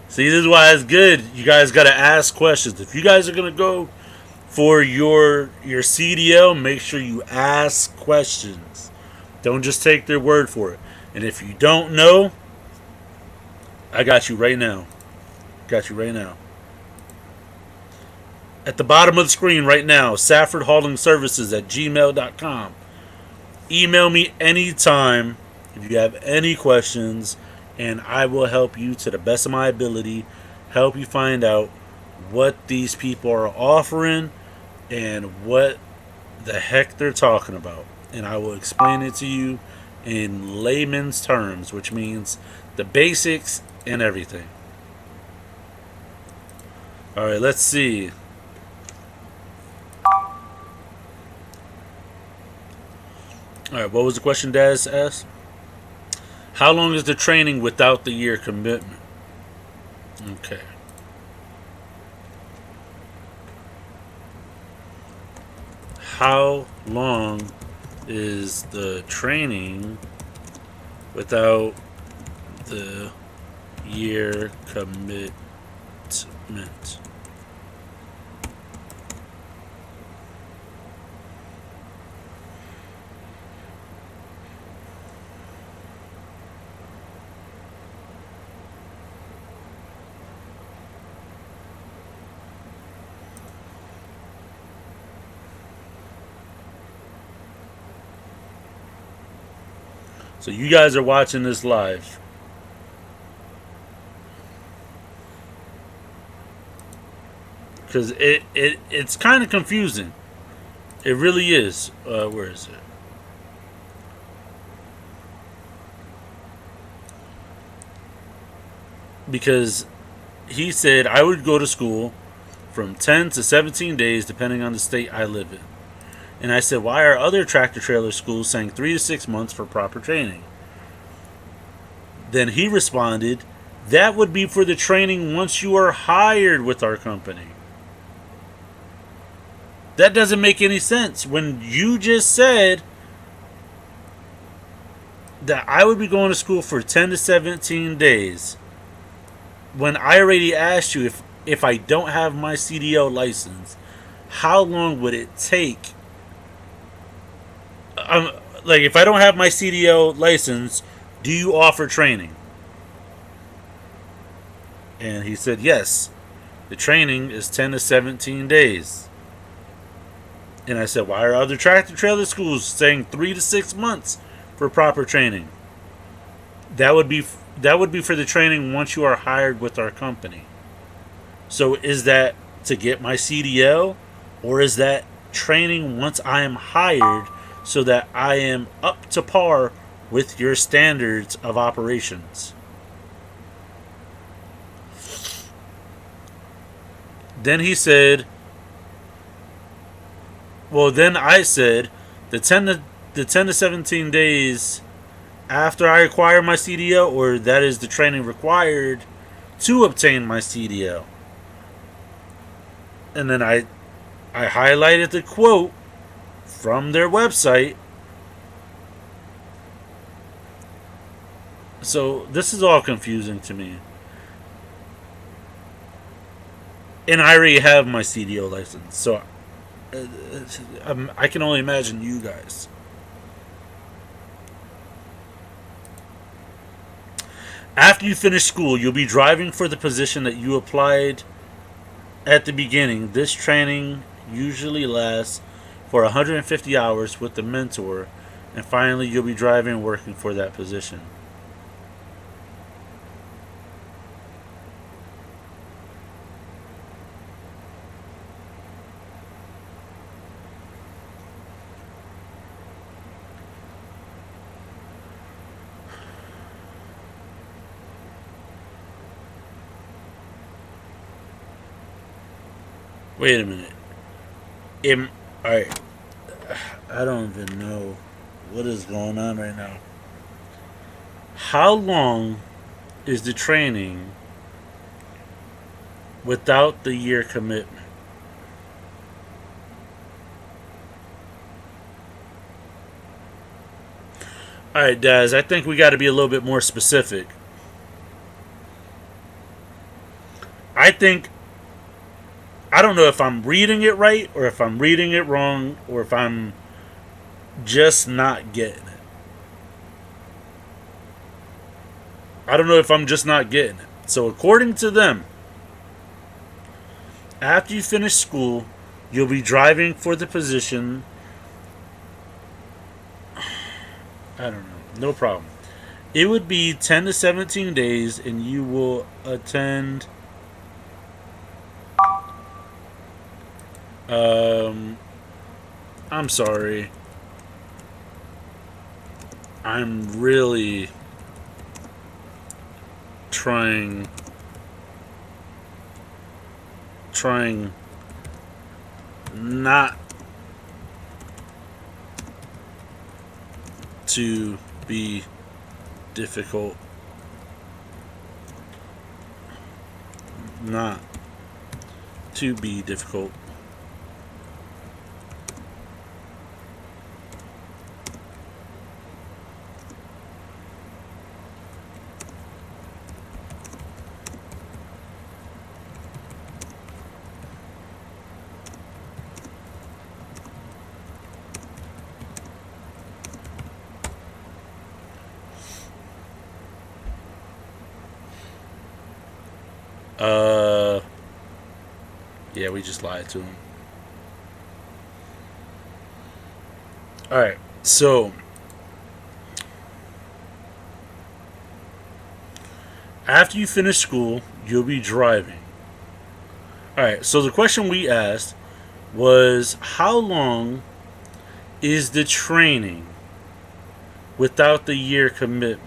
Speaker 1: See, this is why it's good. You guys got to ask questions. If you guys are going to go for your CDL, make sure you ask questions. Don't just take their word for it. And if you don't know, I got you right now. Got you right now. At the bottom of the screen right now, SaffordHaulingServices@gmail.com. Email me anytime if you have any questions, and I will help you to the best of my ability, help you find out what these people are offering and what the heck they're talking about. And I will explain it to you in layman's terms, which means the basics and everything. All right, let's see. All right, what was the question Daz asked? How long is the training without the year commitment? Okay. How long is the training without the year commitment? So you guys are watching this live. Because it's kind of confusing. It really is. Where is it? Because he said I would go to school from 10 to 17 days depending on the state I live in. And I said, why are other tractor trailer schools saying 3 to 6 months for proper training? Then he responded, that would be for the training once you are hired with our company. That doesn't make any sense. When you just said that I would be going to school for 10 to 17 days, when I already asked you if I don't have my CDL license, how long would it take? Like, if I don't have my CDL license, do you offer training? And he said, yes. The training is 10 to 17 days. And I said, why are other tractor trailer schools saying 3 to 6 months for proper training? That would be for the training once you are hired with our company. So is that to get my CDL, or is that training once I am hired so that I am up to par with your standards of operations? Then he said, well, then I said, the 10 to 17 days after I acquire my CDL, or that is the training required to obtain my CDL. And then I highlighted the quote from their website. So this is all confusing to me. And I already have my CDL license, so I can only imagine you guys. After you finish school, you'll be driving for the position that you applied at the beginning. This training usually lasts for 150 hours with the mentor, and finally you'll be driving and working for that position. Wait a minute. Alright. I don't even know what is going on right now. How long is the training without the year commitment? Alright, Daz, I think we got to be a little bit more specific. I don't know if I'm reading it right, or if I'm reading it wrong, or if I'm just not getting it. I don't know if I'm just not getting it. So according to them, after you finish school, you'll be driving for the position. I don't know. No problem. It would be 10 to 17 days, and you will attend Um, I'm sorry. I'm really trying not to be difficult. Not to be difficult. Yeah, we just lied to him. Alright, so after you finish school, you'll be driving. Alright, so the question we asked was how long is the training without the year commitment?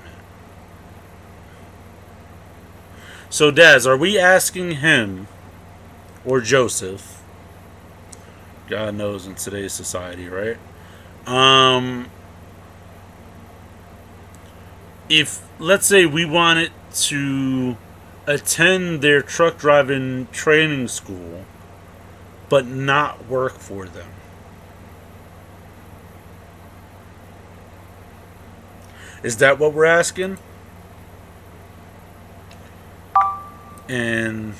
Speaker 1: So, Daz, are we asking him or Joseph? God knows in today's society, right? If let's say we wanted to attend their truck driving training school, but not work for them, is that what we're asking? And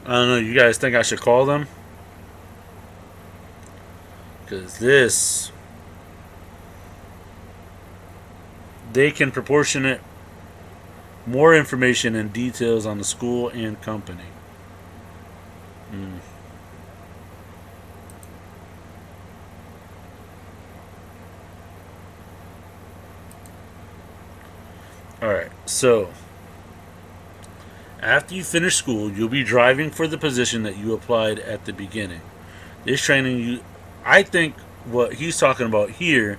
Speaker 1: I don't know. You guys think I should call them? Because they can proportionate more information and details on the school and company. Mm. Alright, so after you finish school, you'll be driving for the position that you applied at the beginning. This training, I think what he's talking about here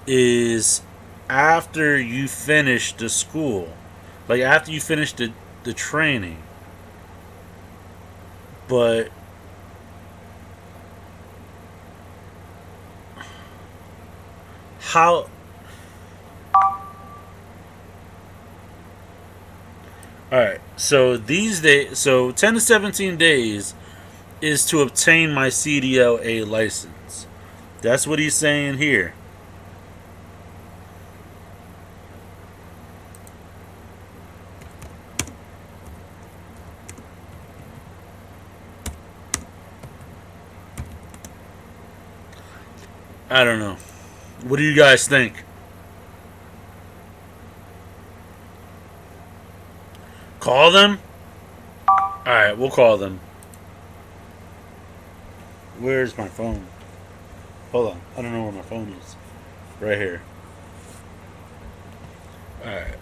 Speaker 1: is after you finish the school, like after you finish the training. But how? All right. So these days, so 10 to 17 days is to obtain my CDLA license. That's what he's saying here. I don't know. What do you guys think? Call them? Alright, we'll call them. Where's my phone? Hold on. I don't know where my phone is. Right here. Alright.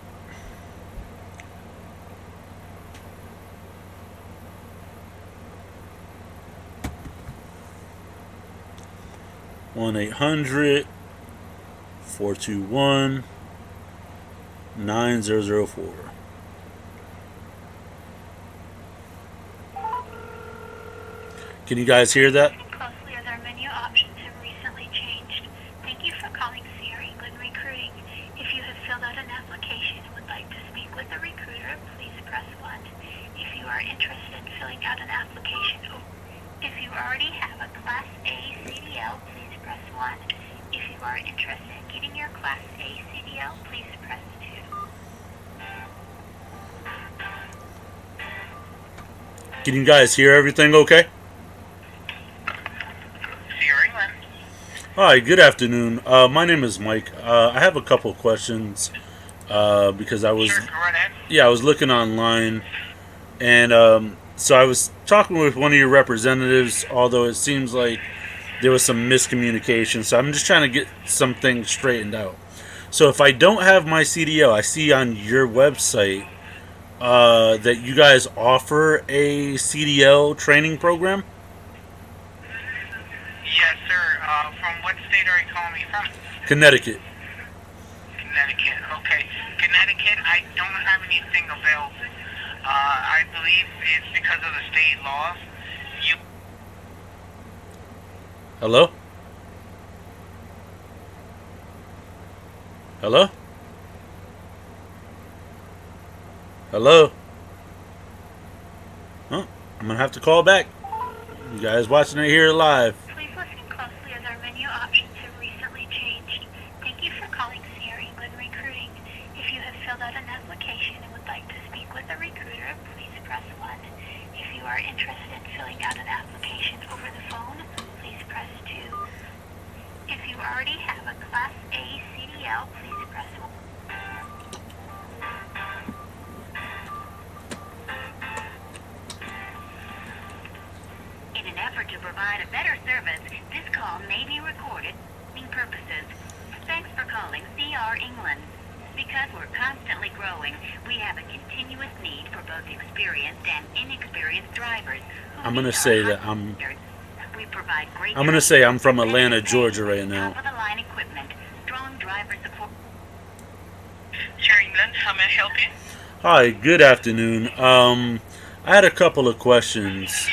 Speaker 1: One 800-421-9004. Can you guys hear that?
Speaker 2: Closely as our menu options have recently changed. Thank you for calling Sierra England Recruiting. If you have filled out an application and would like to speak with a recruiter, please press 1. If you are interested in filling out an application, if you already have a Class A CDL, please press 1. If you are interested in getting your Class A CDL, please press 2.
Speaker 1: Can you guys hear everything okay? Hi, good afternoon. My name is Mike. I have a couple of questions because I was looking online And so I was talking with one of your representatives, although it seems like there was some miscommunication. So I'm just trying to get some things straightened out. So if I don't have my CDL, I see on your website that you guys offer a CDL training program.
Speaker 3: Yes, sir. From what state are you calling me from?
Speaker 1: Connecticut.
Speaker 3: Connecticut. Okay. Connecticut, I don't have anything available. I believe it's because of the state laws. You.
Speaker 1: Hello? Hello? Hello? Oh, I'm going to have to call back. You guys watching it here live.
Speaker 2: Please listen closely as our menu options have recently changed. Thank you for calling Sierra England Recruiting. If you have filled out an application and would like to speak with a recruiter, please press 1. If you are interested in filling out an application over the phone, please press 2. If you already have a Class A CDL, please press 1. In an effort to provide a better service, this call may be recorded for purposes. Thanks for calling CR England. Because we're constantly growing, we have a continuous need for both experienced and inexperienced drivers.
Speaker 1: I'm going to say that
Speaker 2: We provide great
Speaker 1: I'm going to say I'm from Atlanta, Georgia right now.
Speaker 2: top-of-the-line equipment, strong driver support.
Speaker 3: Sir England, how may I help you?
Speaker 1: Hi, good afternoon. I had a couple of questions.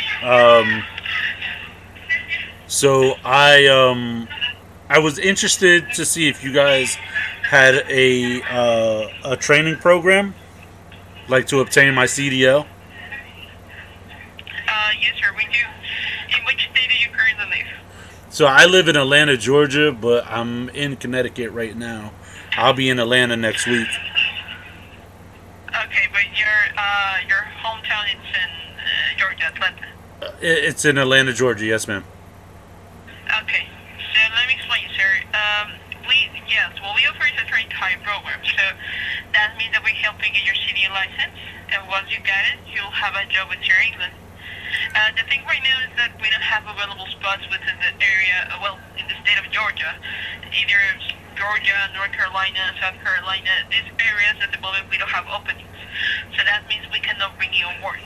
Speaker 1: So I was interested to see if you guys had a training program, like to obtain my CDL.
Speaker 3: Yes, sir, we do. In which state do you currently live?
Speaker 1: So I live in Atlanta, Georgia, but I'm in Connecticut right now. I'll be in Atlanta next week.
Speaker 3: Okay, but your hometown is in Georgia, Atlanta.
Speaker 1: It's in Atlanta, Georgia. Yes, ma'am.
Speaker 3: Okay, so let me explain, sir. We offer a train time program. So that means that we help you get your CDL license, and once you get it, you'll have a job with your England. The thing right now is that we don't have available spots within the area, in the state of Georgia. Either Georgia, North Carolina, South Carolina, these areas at the moment we don't have openings. So that means we cannot bring you on board.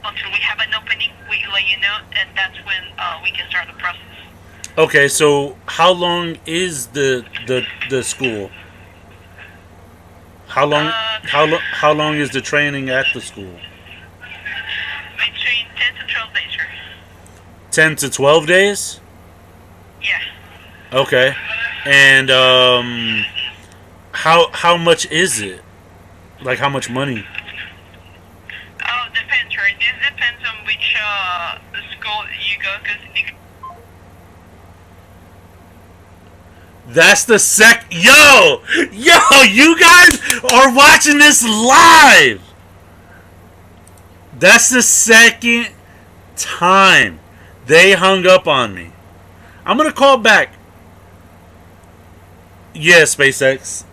Speaker 3: Until we have an opening, we let you know, and that's when we can start the process.
Speaker 1: Okay, so how long is the school? How long is the training at the school?
Speaker 3: Between 10 to 12 days, sir.
Speaker 1: 10 to 12 days?
Speaker 3: Yeah.
Speaker 1: Okay. And how much is it? Like how much money?
Speaker 3: Oh, depends, right? This depends on which school you go, because
Speaker 1: That's the Yo, you guys are watching this live. That's the second time they hung up on me. I'm gonna call back. Yeah, SpaceX.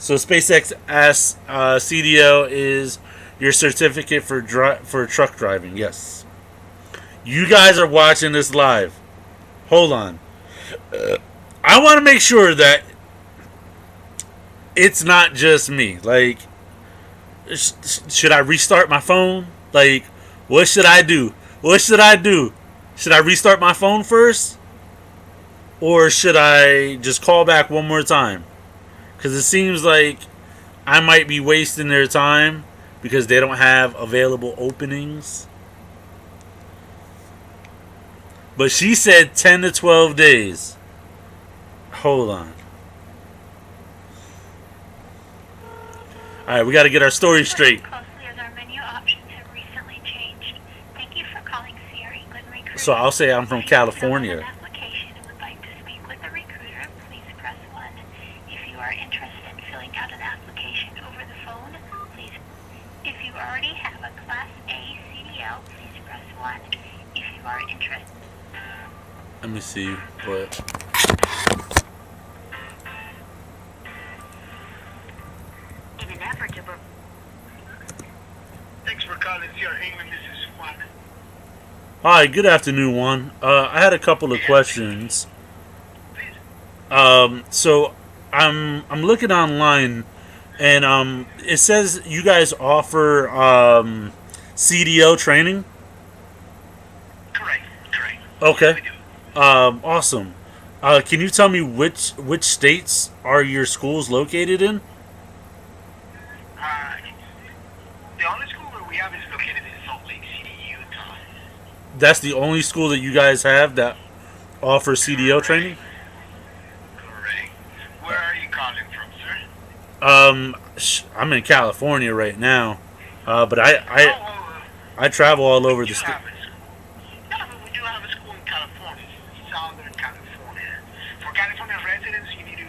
Speaker 1: So SpaceX asks, CDL is your certificate for truck driving. Yes. You guys are watching this live. Hold on. I want to make sure that it's not just me. Like, should I restart my phone? Like, what should I do? What should I do? Should I restart my phone first? Or should I just call back one more time? Because it seems like I might be wasting their time because they don't have available openings. But she said 10 to 12 days. Hold on. Alright, we got to get our story straight. So I'll say I'm from California. Let me see what.
Speaker 3: Thanks for
Speaker 4: calling CR England. This is Juan.
Speaker 1: Hi, good afternoon, Juan. I had a couple of questions.
Speaker 4: Please.
Speaker 1: So I'm looking online, and it says you guys offer CDL training.
Speaker 4: Correct. Correct.
Speaker 1: Okay.
Speaker 4: We do.
Speaker 1: Awesome. Can you tell me which states are your schools located in?
Speaker 4: Uh, the only school where we have is located in Salt Lake City, Utah.
Speaker 1: That's the only school that you guys have that offers CDL training.
Speaker 4: Correct. Where are you calling from, sir?
Speaker 1: I'm in California right now, but I travel all over
Speaker 4: we
Speaker 1: the
Speaker 4: do
Speaker 1: state.
Speaker 4: have a school. No, but we do have a school in California, Southern California. For California residents, you need to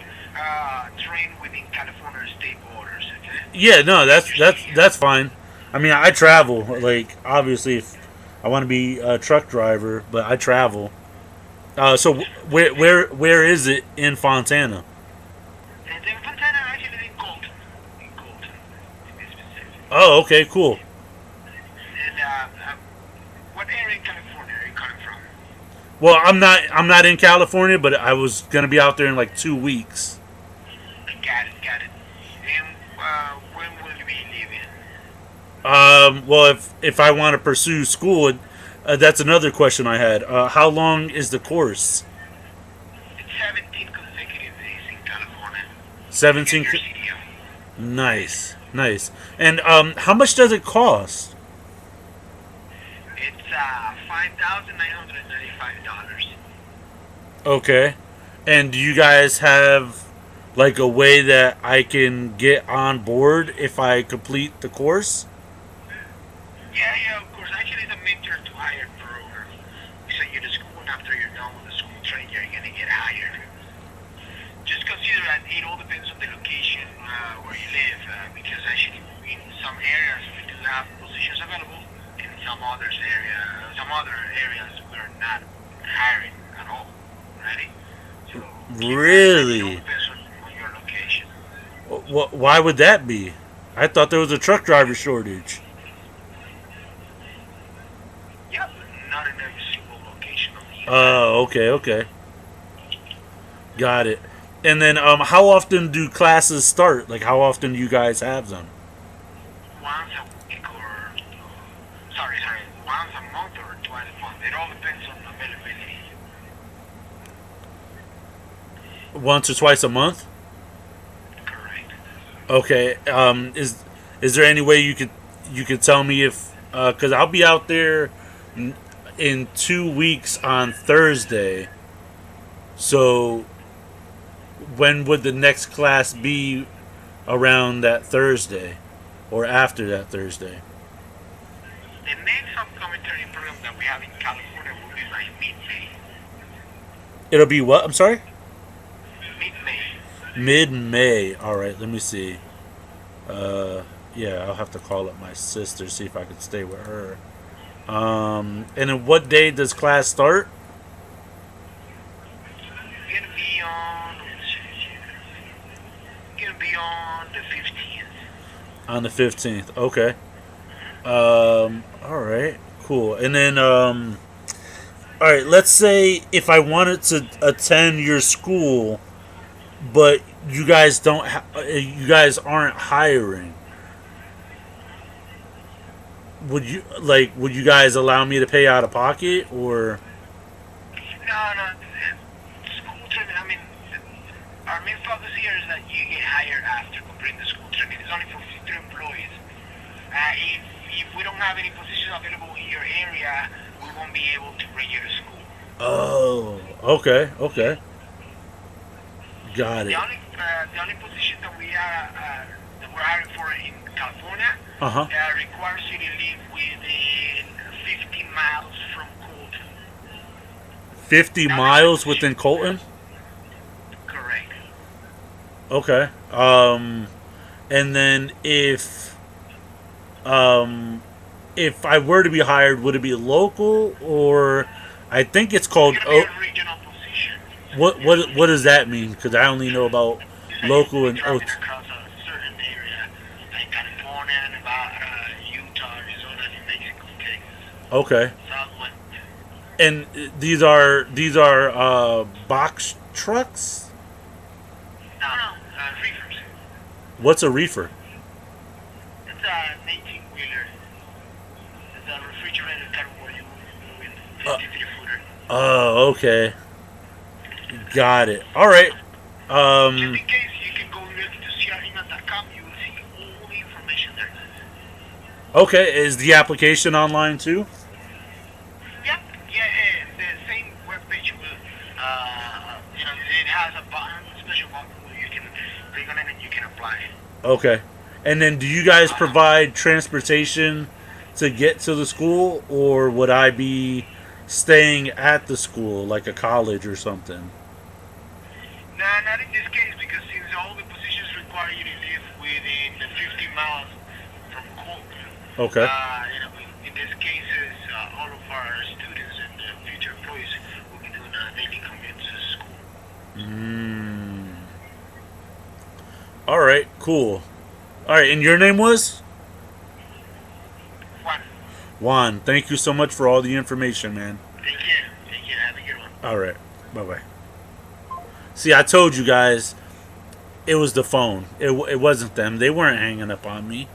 Speaker 4: train within California state borders. Okay.
Speaker 1: Yeah, no, that's fine. I mean, I travel. Like, obviously, if I want to be a truck driver, but I travel. So where is it in Fontana?
Speaker 4: And then Fontana actually in Colton. In Colton, to be specific.
Speaker 1: Oh, okay, cool.
Speaker 4: And what area in California are you coming from?
Speaker 1: Well, I'm not in California, but I was gonna be out there in like 2 weeks.
Speaker 4: Got it, got it. And when will you be leaving?
Speaker 1: Well, if I want to pursue school, that's another question I had. How long is the course?
Speaker 4: It's 17 consecutive days in California.
Speaker 1: 17.
Speaker 4: Get your CDL.
Speaker 1: Nice, nice. And how much does it cost?
Speaker 4: It's $5,995.
Speaker 1: Okay. And do you guys have like a way that I can get on board if I complete the course?
Speaker 4: Yeah, of course. Actually, it's a mentor to hire program. We send you to school, and after you're done with the school training, you're gonna get hired. Just consider that it all depends on the location where you live, because actually in some areas we do have positions available, in some other areas we're not hiring at all. Ready? So
Speaker 1: Really?
Speaker 4: it all depends on your location.
Speaker 1: Why would that be? I thought there was a truck driver shortage.
Speaker 4: Yep, not in every single location of the U.S.
Speaker 1: Oh, okay. Got it. And then how often do classes start? Like, how often do you guys have them?
Speaker 4: Once a week or once a month or twice a month. It all depends on availability.
Speaker 1: Once or twice a month?
Speaker 4: Correct.
Speaker 1: Okay. Is there any way you could tell me if because I'll be out there in 2 weeks on Thursday. So when would the next class be around that Thursday or after that Thursday?
Speaker 4: The next upcoming training program that we have in California will be by mid-May.
Speaker 1: It'll be what? I'm sorry?
Speaker 4: Mid-May.
Speaker 1: Mid-May. All right, let me see. Yeah, I'll have to call up my sister, see if I can stay with her. And then what day does class start?
Speaker 4: It's gonna be on. It's gonna be on the 15th.
Speaker 1: On the 15th. Okay. All right. Cool. And then all right, let's say if I wanted to attend your school, but you guys you guys aren't hiring. Would you guys allow me to pay out of pocket or
Speaker 4: No. School training. I mean, our main focus here is that you get hired after completing the school training. It's only for future employees. If we don't have any positions available in your area, we won't be able to bring you to school.
Speaker 1: Oh, okay. Got it.
Speaker 4: The only position that we're hiring for in California
Speaker 1: Uh-huh.
Speaker 4: requires you to live within 50 miles from Colton.
Speaker 1: 50 miles within Colton?
Speaker 4: Correct.
Speaker 1: Okay. And then if I were to be hired, would it be local or I think it's called
Speaker 4: It's going to be a regional position.
Speaker 1: what does that mean? Because I only know about local and
Speaker 4: Traveling across a certain area, like California, Nevada, Utah, Arizona,
Speaker 1: Okay.
Speaker 4: Southwest.
Speaker 1: And these are box trucks.
Speaker 4: No, reefers.
Speaker 1: What's a reefer?
Speaker 4: It's an 18-wheeler. It's a refrigerated car where you move in 53-footer.
Speaker 1: Oh, okay. Got it. All right.
Speaker 4: Just in case, you can go directly to crema.com. You will see all the information there.
Speaker 1: Okay. Is the application online too?
Speaker 4: Yeah, the same webpage will, it has a button, special button where you can click on it and you can apply.
Speaker 1: Okay. And then, do you guys provide transportation to get to the school, or would I be staying at the school, like a college or something?
Speaker 4: Nah, not in this case because since all the positions require you to live within the 50 miles from Colton,
Speaker 1: Okay.
Speaker 4: in these cases, all of our students and future employees will be doing daily commutes to school.
Speaker 1: All right. Cool. All right. And your name was
Speaker 4: One,
Speaker 1: Juan. Thank you so much for all the information, man.
Speaker 4: take care. Have a good one.
Speaker 1: All right. Bye bye. See, I told you guys, it was the phone. It wasn't them. They weren't hanging up on me.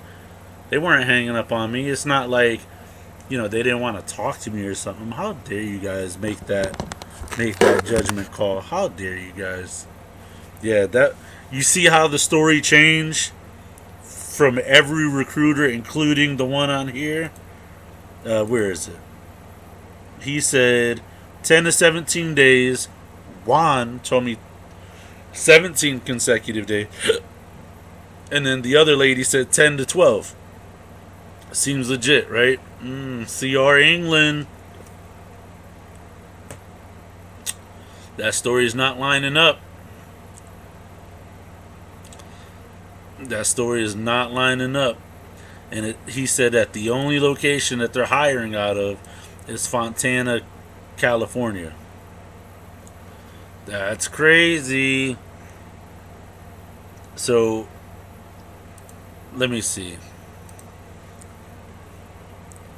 Speaker 1: It's not like, they didn't want to talk to me or something. How dare you guys make that judgment call? How dare you guys? Yeah, that you see how the story changed from every recruiter, including the one on here. Where is it? He said 10 to 17 days. Juan told me 17 consecutive days. And then the other lady said 10 to 12. Seems legit, right? CR England. That story is not lining up. And he said that the only location that they're hiring out of is Fontana, California. That's crazy. So, let me see.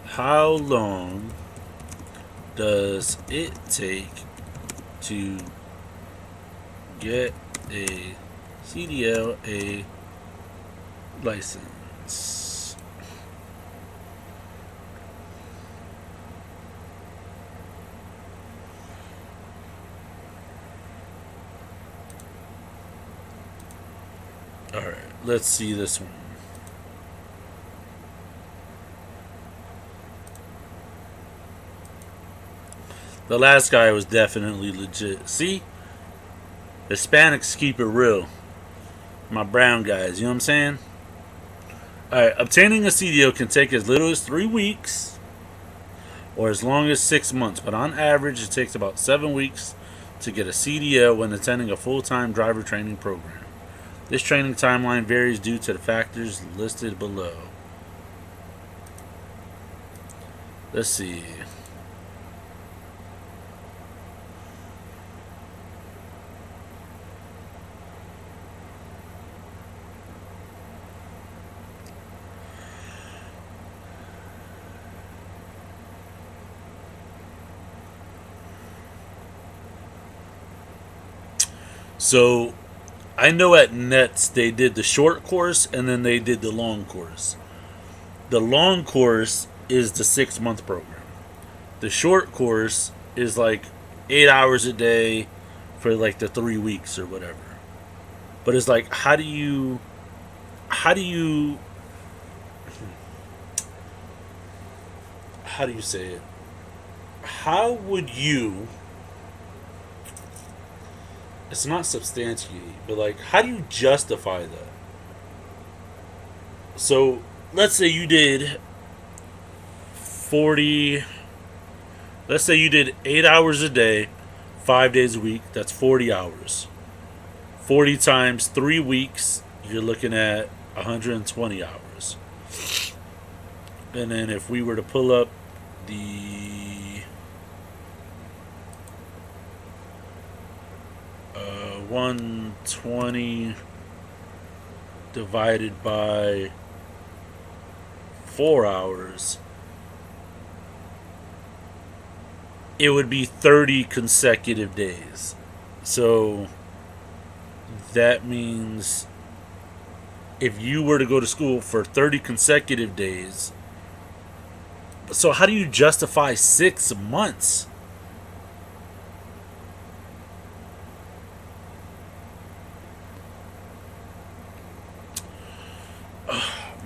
Speaker 1: How long does it take to get a CDL license? All right, let's see this one. The last guy was definitely legit. See? Hispanics keep it real. My brown guys, you know what I'm saying? Alright, obtaining a CDL can take as little as 3 weeks or as long as 6 months, but on average it takes about 7 weeks to get a CDL when attending a full-time driver training program. This training timeline varies due to the factors listed below. Let's see. So, I know at Nets they did the short course and then they did the long course. The long course is the 6-month program. The short course is like 8 hours a day for like the 3 weeks or whatever. But it's like, how do you say it? How would you, it's not substantiate, but like, how do you justify that? So, let's say you did 8 hours a day, 5 days a week, that's 40 hours. 40 times 3 weeks, you're looking at 120 hours. And then if we were to pull up the 120 divided by 4 hours, it would be 30 consecutive days. So that means if you were to go to school for 30 consecutive days, so how do you justify 6 months?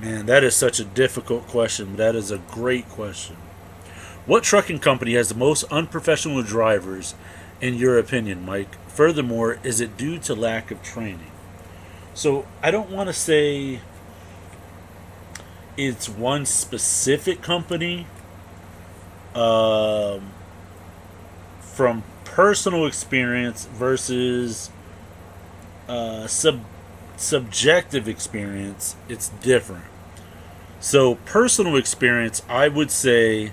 Speaker 1: Man, that is such a difficult question. That is a great question. What trucking company has the most unprofessional drivers, in your opinion, Mike? Furthermore, is it due to lack of training? So I don't want to say it's one specific company. Um, from personal experience versus uh, sub- subjective experience, it's different. So personal experience, I would say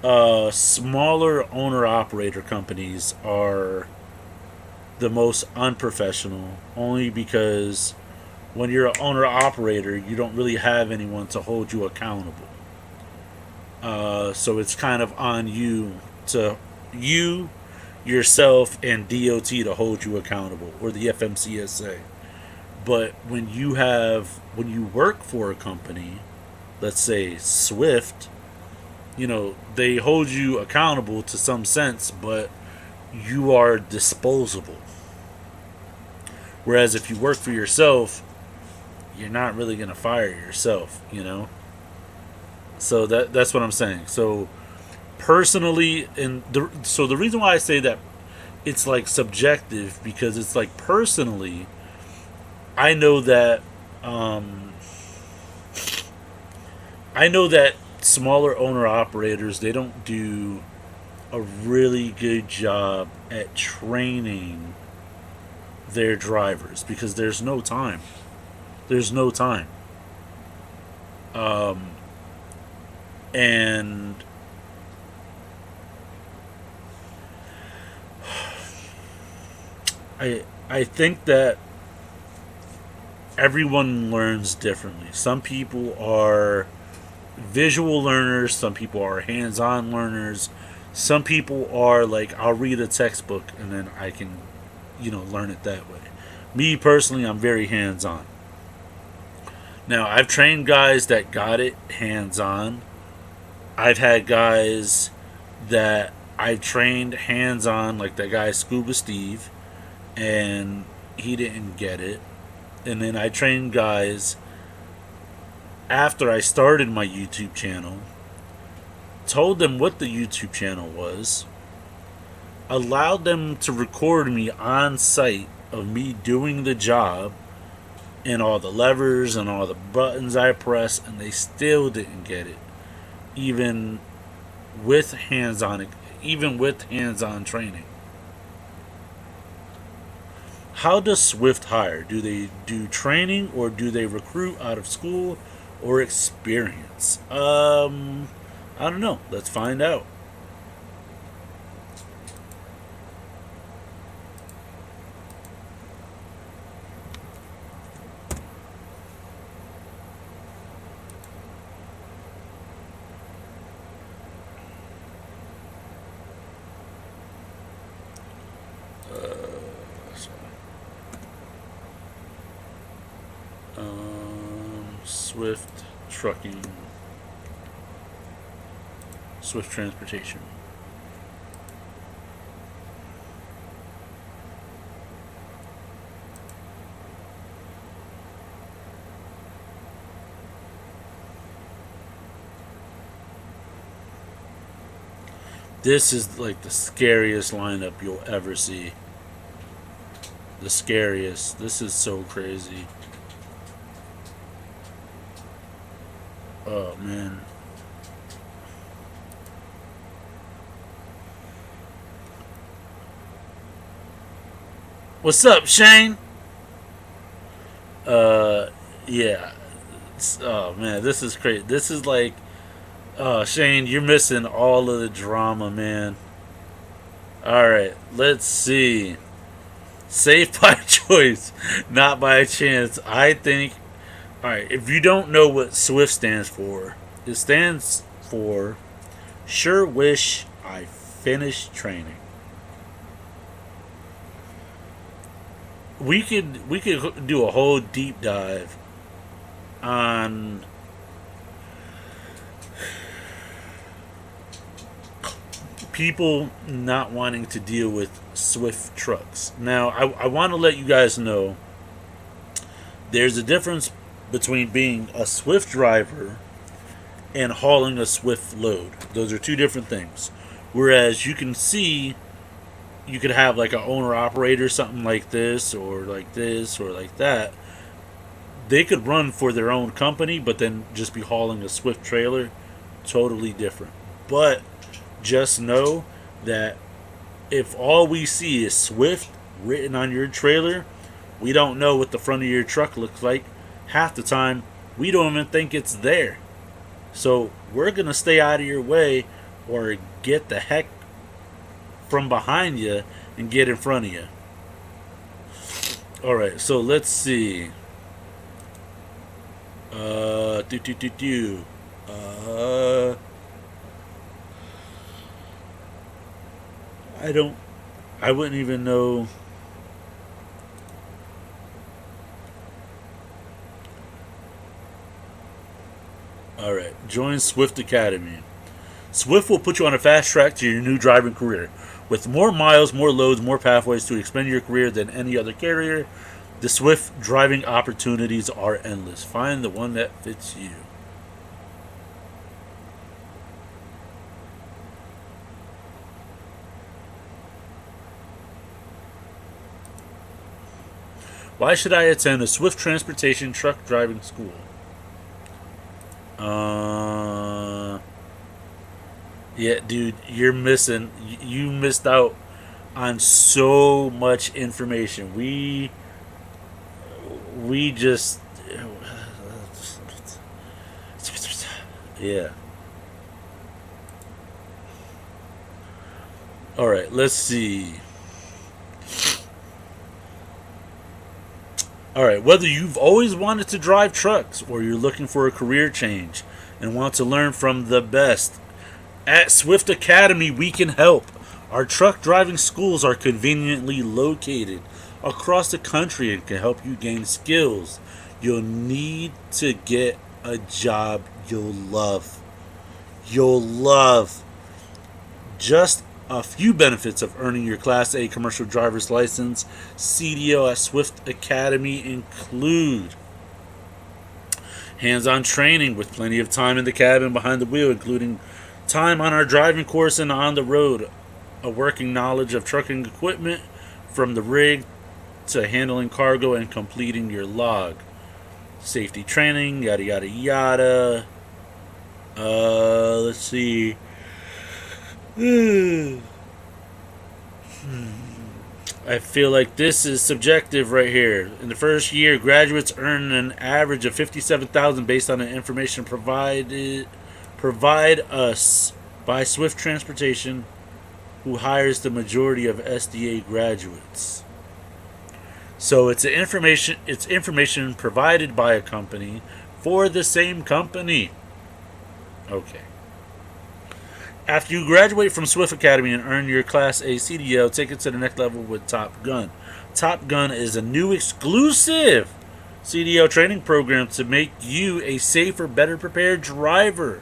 Speaker 1: smaller owner operator companies are the most unprofessional, only because when you're an owner operator, you don't really have anyone to hold you accountable. So it's kind of on to you yourself and DOT to hold you accountable, or the FMCSA. But when you work for a company, let's say Swift, they hold you accountable to some sense, but you are disposable. Whereas if you work for yourself, you're not really gonna fire yourself. So that's what I'm saying. So personally, so the reason why I say that it's like subjective, because it's like personally, I know that um, I know that smaller owner operators, they don't do a really good job at training their drivers because there's no time. There's no time. Um, and I think that everyone learns differently. Some people are visual learners, some people are hands-on learners. Some people are like, I'll read a textbook and then I can, learn it that way. Me personally, I'm very hands-on. Now, I've trained guys that got it hands-on. I've had guys that I've trained hands-on, like that guy Scuba Steve, and he didn't get it. And then I trained guys after I started my YouTube channel, told them what the YouTube channel was, allowed them to record me on site of me doing the job and all the levers and all the buttons I press, and they still didn't get it, even with hands-on training. How does Swift hire? Do they do training, or do they recruit out of school or experience? I don't know. Let's find out. Swift trucking, Swift transportation. This is like the scariest lineup you'll ever see. The scariest. This is so crazy. Oh man. What's up, Shane? Yeah. Oh man, this is crazy. This is like, Shane, you're missing all of the drama, man. All right, let's see. Safe by choice, not by chance. I think. All right, if you don't know what SWIFT stands for, it stands for Sure Wish I finish training. We could do a whole deep dive on people not wanting to deal with Swift trucks. Now, I want to let you guys know there's a difference between being a Swift driver and hauling a Swift load. Those are two different things. Whereas you can see, you could have like an owner operator, something like this, or like this, or like that. They could run for their own company, but then just be hauling a Swift trailer. Totally different. But just know that if all we see is Swift written on your trailer, we don't know what the front of your truck looks like. Half the time, we don't even think it's there. So we're going to stay out of your way or get the heck from behind you and get in front of you. Alright, so let's see. I wouldn't even know. Alright, join Swift Academy. Swift will put you on a fast track to your new driving career. With more miles, more loads, more pathways to expand your career than any other carrier, the Swift driving opportunities are endless. Find the one that fits you. Why should I attend a Swift Transportation truck driving school? Yeah, dude, you're missing. You missed out on so much information. We just, yeah. All right, let's see. Alright, whether you've always wanted to drive trucks or you're looking for a career change and want to learn from the best, at Swift Academy we can help. Our truck driving schools are conveniently located across the country and can help you gain skills you'll need to get a job you'll love. You'll love. Just a few benefits of earning your Class A commercial driver's license CDL at Swift Academy include hands-on training with plenty of time in the cabin behind the wheel, including time on our driving course and on the road, a working knowledge of trucking equipment from the rig to handling cargo and completing your log, safety training, yada yada yada. Let's see. I feel like this is subjective right here. In the first year, graduates earn an average of $57,000 based on the information provide us by Swift Transportation, who hires the majority of SDA graduates. So it's information provided by a company for the same company. Okay. After you graduate from Swift Academy and earn your Class A CDL, take it to the next level with Top Gun. Top Gun is a new exclusive CDL training program to make you a safer, better prepared driver.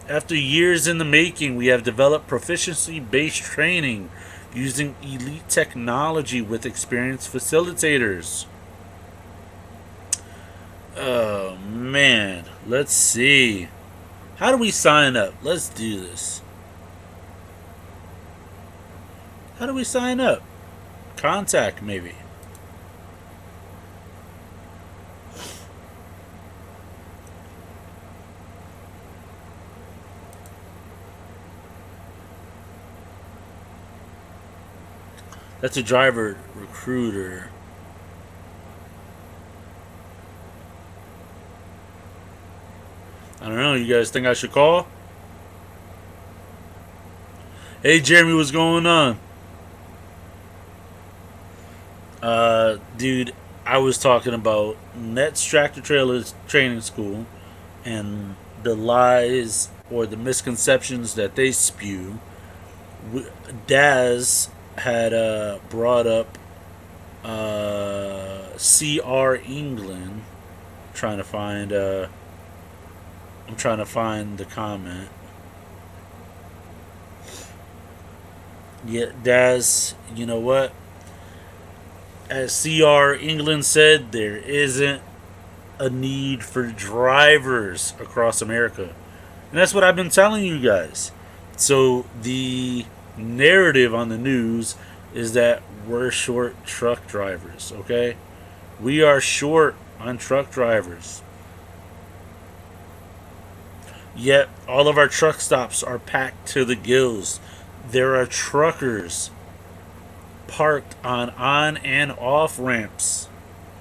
Speaker 1: After years in the making, we have developed proficiency-based training using elite technology with experienced facilitators. Oh, man. Let's see. How do we sign up? Let's do this. How do we sign up? Contact, maybe. That's a driver recruiter. I don't know. You guys think I should call? Hey, Jeremy, what's going on? Dude, I was talking about Net's Tractor Trailers Training School and the lies or the misconceptions that they spew Daz had brought up CR England. Trying to find. I'm trying to find the comment. Yeah, Daz. You know what? As CR England said, there isn't a need for drivers across America. And that's what I've been telling you guys. So the narrative on the news is that we're short truck drivers, okay? We are short on truck drivers. Yet all of our truck stops are packed to the gills. There are truckers parked on and off ramps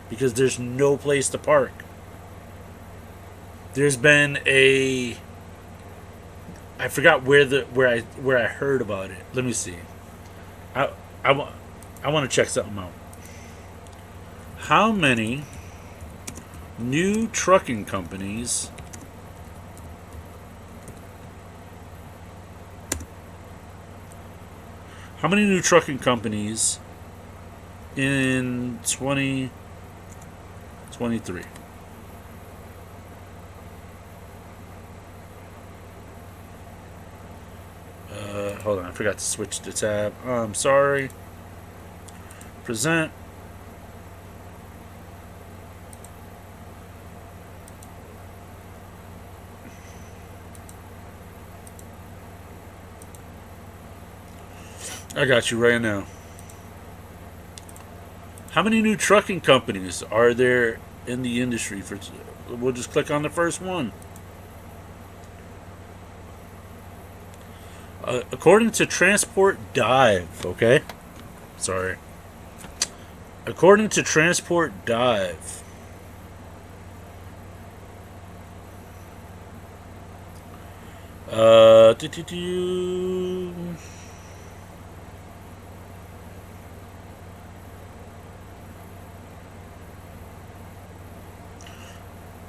Speaker 1: because there's no place to park. There's been a I forgot where I heard about it. Let me see. I I want to check something out. How many new trucking companies in 2023? Hold on, I forgot to switch the tab. I'm sorry. Present. I got you right now. How many new trucking companies are there in the industry? We'll just click on the first one. According to Transport Dive, okay? Sorry. According to Transport Dive,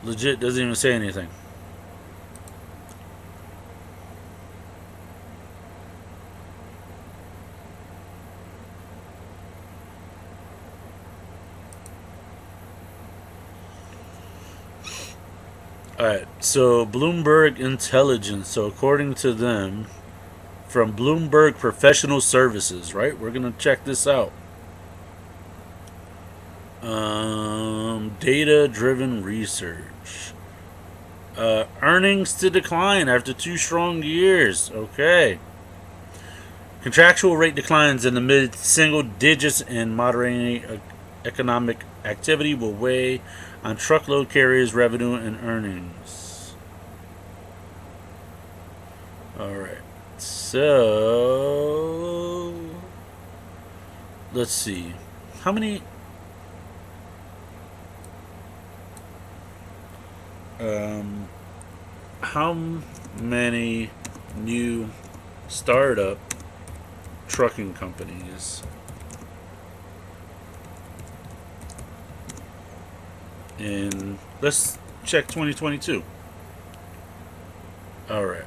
Speaker 1: legit doesn't even say anything. Alright, so Bloomberg Intelligence. So according to them, from Bloomberg Professional Services, right? We're going to check this out. Data-driven research. Earnings to decline after 2 strong years. Okay. Contractual rate declines in the mid-single digits and moderating economic activity will weigh on truckload carriers' revenue and earnings. Alright. So let's see. How many new startup trucking companies in, let's check 2022. Alright.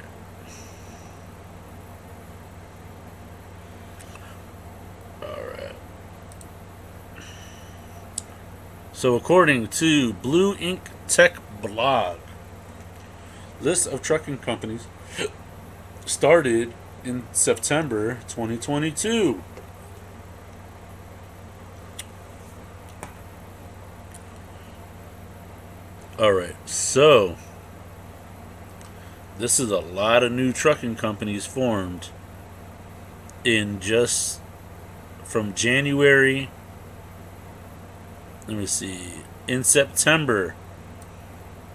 Speaker 1: So according to Blue Ink Tech blog, list of trucking companies started in September 2022. Alright, so this is a lot of new trucking companies formed in just from January. Let me see. In September,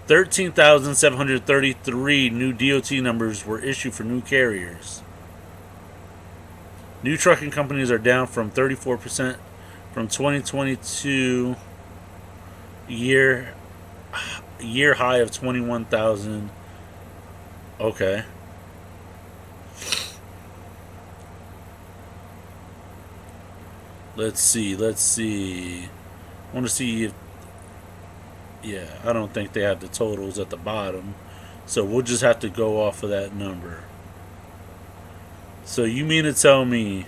Speaker 1: 13,733 new DOT numbers were issued for new carriers. New trucking companies are down from 34% from 2022 year high of 21,000. Okay. Let's see. I want to see if... Yeah, I don't think they have the totals at the bottom. So we'll just have to go off of that number. So you mean to tell me,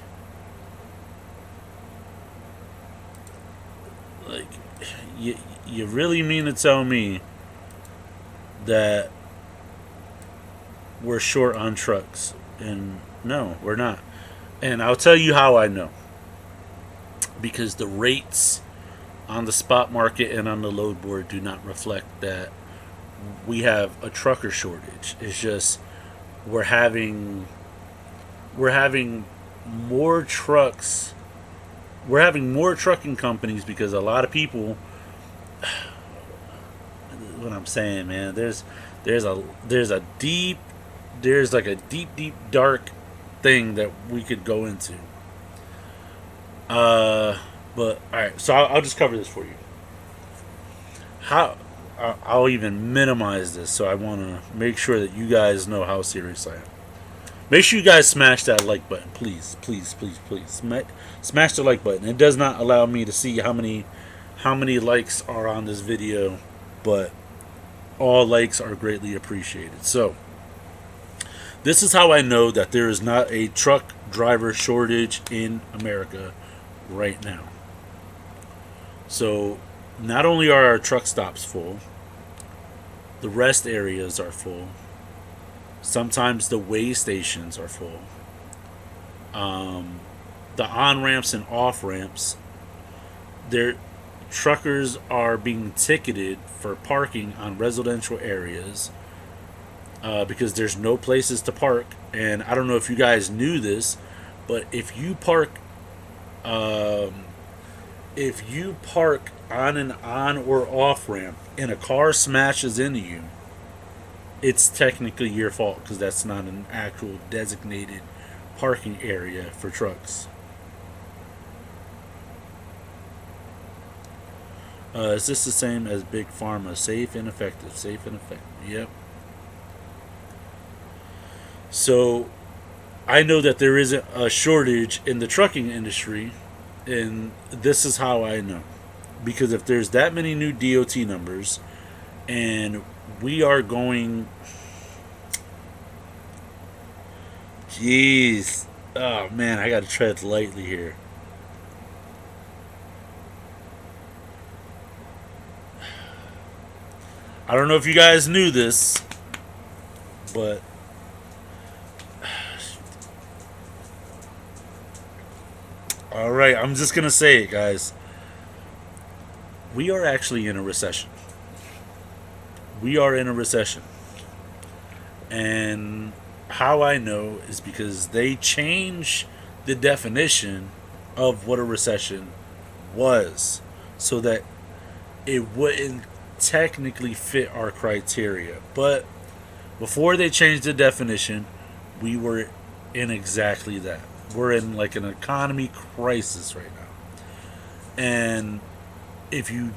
Speaker 1: like, you really mean to tell me that we're short on trucks? And no, we're not. And I'll tell you how I know. Because the rates on the spot market and on the load board do not reflect that we have a trucker shortage. It's just we're having more trucks. We're having more trucking companies because a lot of people. What I'm saying, man, there's like a deep dark thing that we could go into. But all right, so I'll just cover this for you. How I'll even minimize this, so I want to make sure that you guys know how serious I am. Make sure you guys smash that like button, please. Smash the like button. It does not allow me to see how many likes are on this video, but all likes are greatly appreciated. So, this is how I know that there is not a truck driver shortage in America right now. So, not only are our truck stops full, the rest areas are full. Sometimes the weigh stations are full. The on ramps and off ramps, their truckers are being ticketed for parking on residential areas because there's no places to park. And I don't know if you guys knew this, but if you park on an on or off ramp and a car smashes into you, it's technically your fault because that's not an actual designated parking area for trucks. Is this the same as Big Pharma? Safe and effective. Yep. So, I know that there isn't a shortage in the trucking industry, and this is how I know. Because if there's that many new DOT numbers, and we are going... Jeez. Oh, man, I gotta tread lightly here. I don't know if you guys knew this, but all right, I'm just gonna say it, guys. We are actually in a recession. We are in a recession, and how I know is because they changed the definition of what a recession was, so that it wouldn't technically fit our criteria. But before they changed the definition, we were in exactly that. We're in like an economy crisis right now. And if you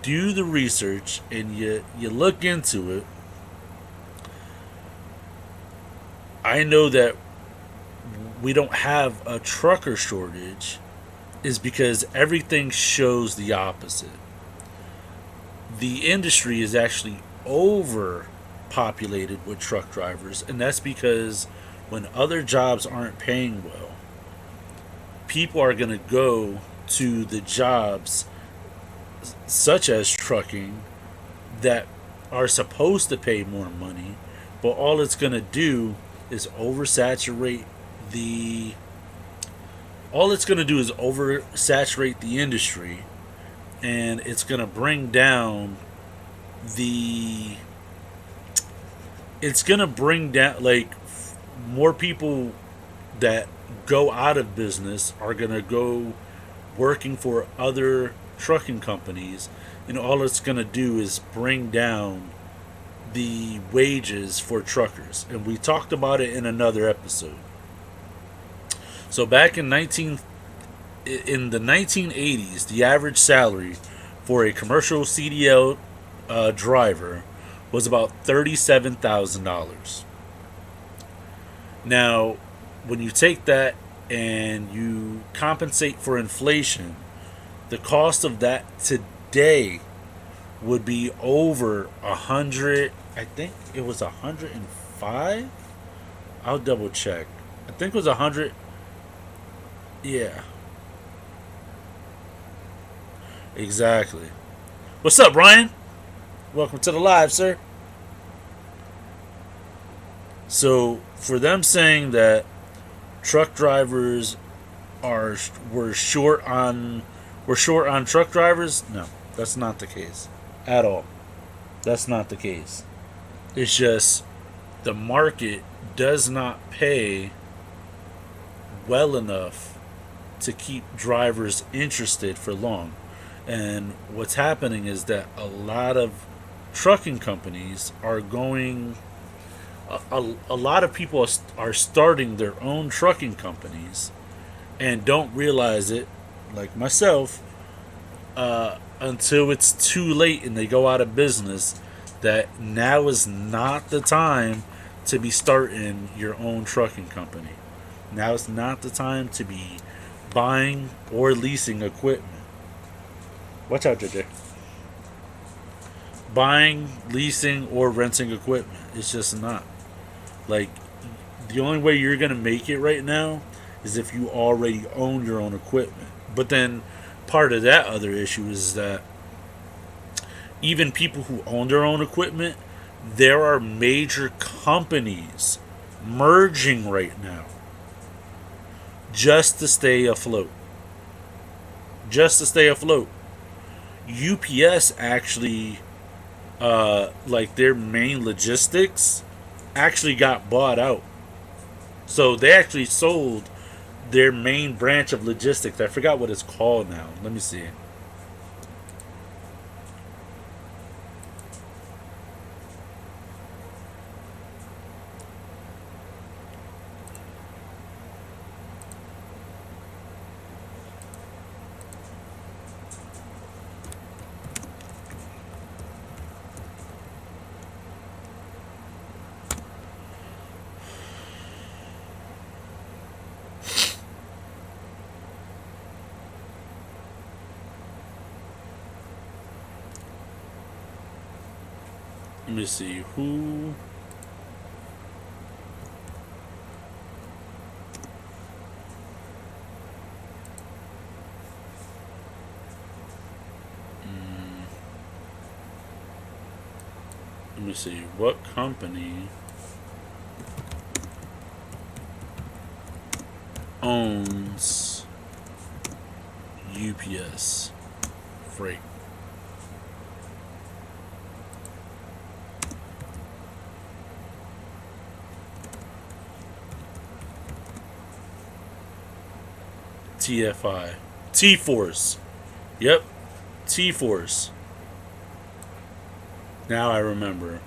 Speaker 1: do the research and you look into it, I know that we don't have a trucker shortage is because everything shows the opposite. The industry is actually overpopulated with truck drivers, and that's because when other jobs aren't paying well, people are going to go to the jobs such as trucking that are supposed to pay more money, but all it's going to do is oversaturate the industry, and it's going to bring down like more people that go out of business are going to go working for other trucking companies, and all it's going to do is bring down the wages for truckers. And we talked about it in another episode. So back in the 1980s, the average salary for a commercial CDL driver was about $37,000. Now, when you take that and you compensate for inflation, the cost of that today would be over 100. I think it was 105. I'll double check. I think it was 100. Yeah, exactly. What's up, Ryan? Welcome to the live, sir. So for them saying that truck drivers are were short on truck drivers, no, that's not the case at all. That's not the case. It's just the market does not pay well enough to keep drivers interested for long. And what's happening is that a lot of trucking companies are going, a lot of people are starting their own trucking companies and don't realize it, like myself, until it's too late and they go out of business, that now is not the time to be starting your own trucking company. Now is not the time to be buying or leasing equipment. Watch out, JJ. Buying, leasing, or renting equipment. It's just not. Like, the only way you're going to make it right now is if you already own your own equipment. But then part of that other issue is that even people who own their own equipment, there are major companies merging right now just to stay afloat. Just to stay afloat. UPS actually, like their main logistics, actually got bought out. So they actually sold their main branch of logistics. I forgot what it's called now. Let me see. Let me see who. Let me see what company owns UPS Freight. TFI. T-Force. Yep. T-Force. Now I remember.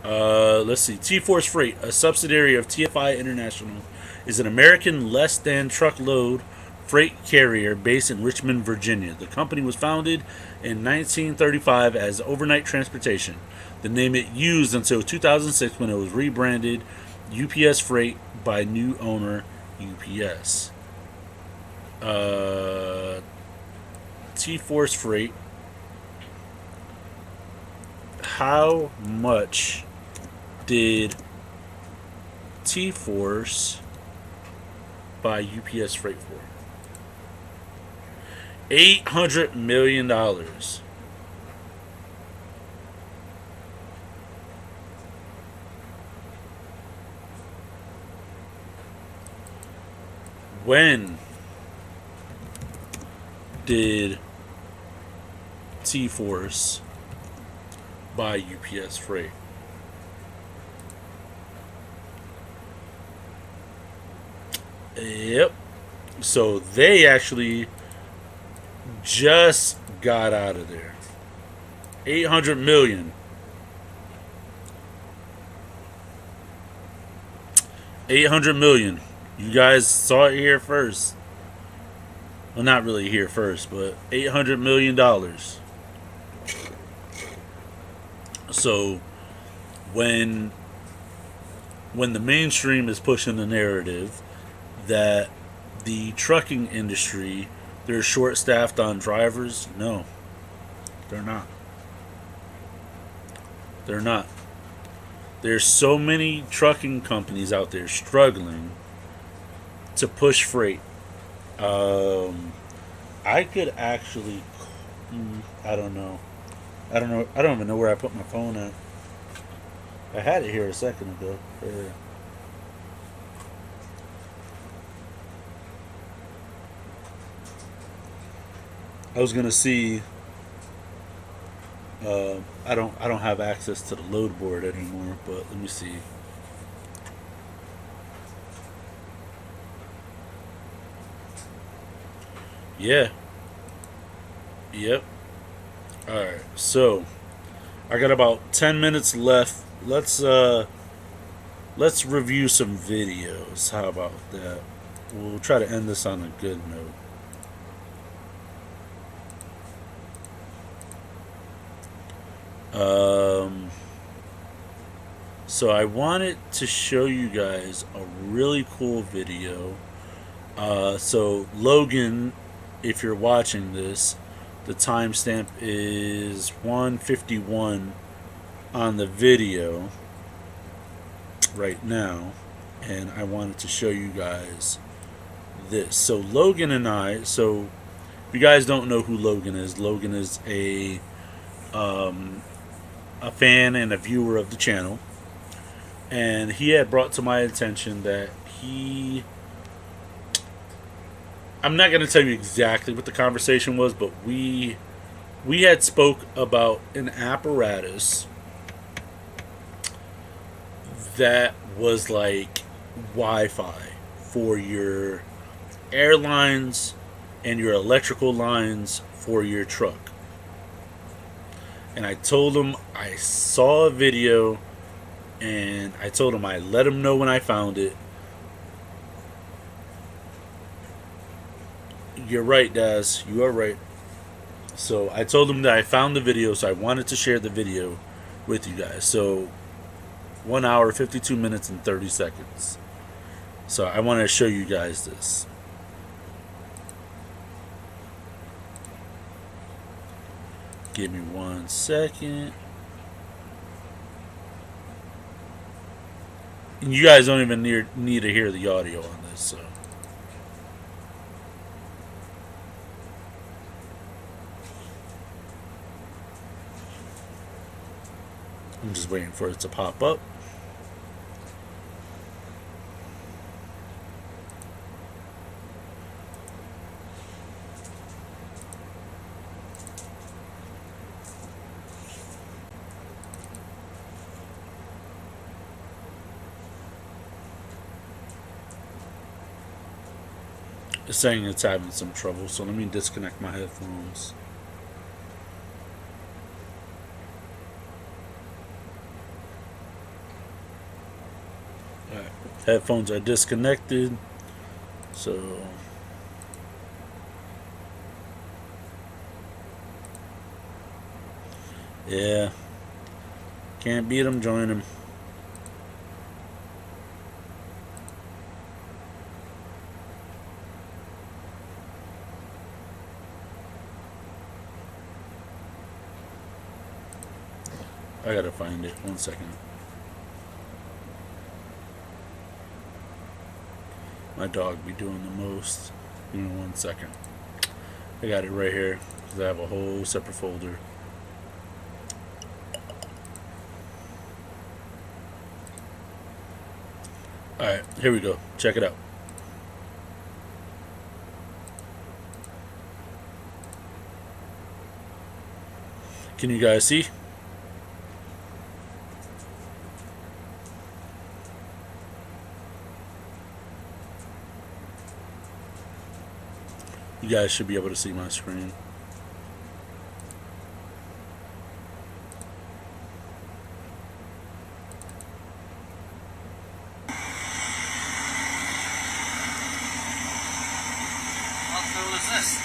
Speaker 1: Let's see. T-Force Freight, a subsidiary of TFI International, is an American less-than-truckload freight carrier based in Richmond, Virginia. The company was founded in 1935 as Overnight Transportation, the name it used until 2006 when it was rebranded UPS Freight by new owner UPS. T-Force Freight. How much did T-Force buy UPS Freight for? $800 million. When did T-Force buy UPS Freight? Yep. So they actually just got out of there. 800 million. 800 million. You guys saw it here first. Well, not really here first, but $800 million. So when the mainstream is pushing the narrative that the trucking industry, they're short-staffed on drivers, no, they're not. They're not. There's so many trucking companies out there struggling to push freight. I could actually, I don't know. I don't know. I don't even know where I put my phone at. I had it here a second ago. I was gonna see. I don't have access to the load board anymore, but let me see. Yeah. Yep. All right. So I got about 10 minutes left. Let's review some videos. How about that? We'll try to end this on a good note. So I wanted to show you guys a really cool video. So Logan, if you're watching this, the timestamp is 1:51 on the video right now, and I wanted to show you guys this. So Logan and I, so if you guys don't know who Logan is a fan and a viewer of the channel, and he had brought to my attention that I'm not going to tell you exactly what the conversation was, but we had spoke about an apparatus that was like Wi-Fi for your airlines and your electrical lines for your truck. And I told him I saw a video, and I told him I'd let him know when I found it. You're right, Daz. You are right. So I told him that I found the video, so I wanted to share the video with you guys. So 1 hour, 52 minutes, and 30 seconds. So I want to show you guys this. Give me 1 second. And you guys don't even need to hear the audio on this, so. I'm just waiting for it to pop up. It's saying it's having some trouble, so let me disconnect my headphones. Alright, headphones are disconnected, so yeah, can't beat them, join them. I gotta find it. 1 second. My dog be doing the most. Give me 1 second. I got it right here because I have a whole separate folder. Alright, here we go. Check it out. Can you guys see? You guys should be able to see my screen.
Speaker 5: How cool is this?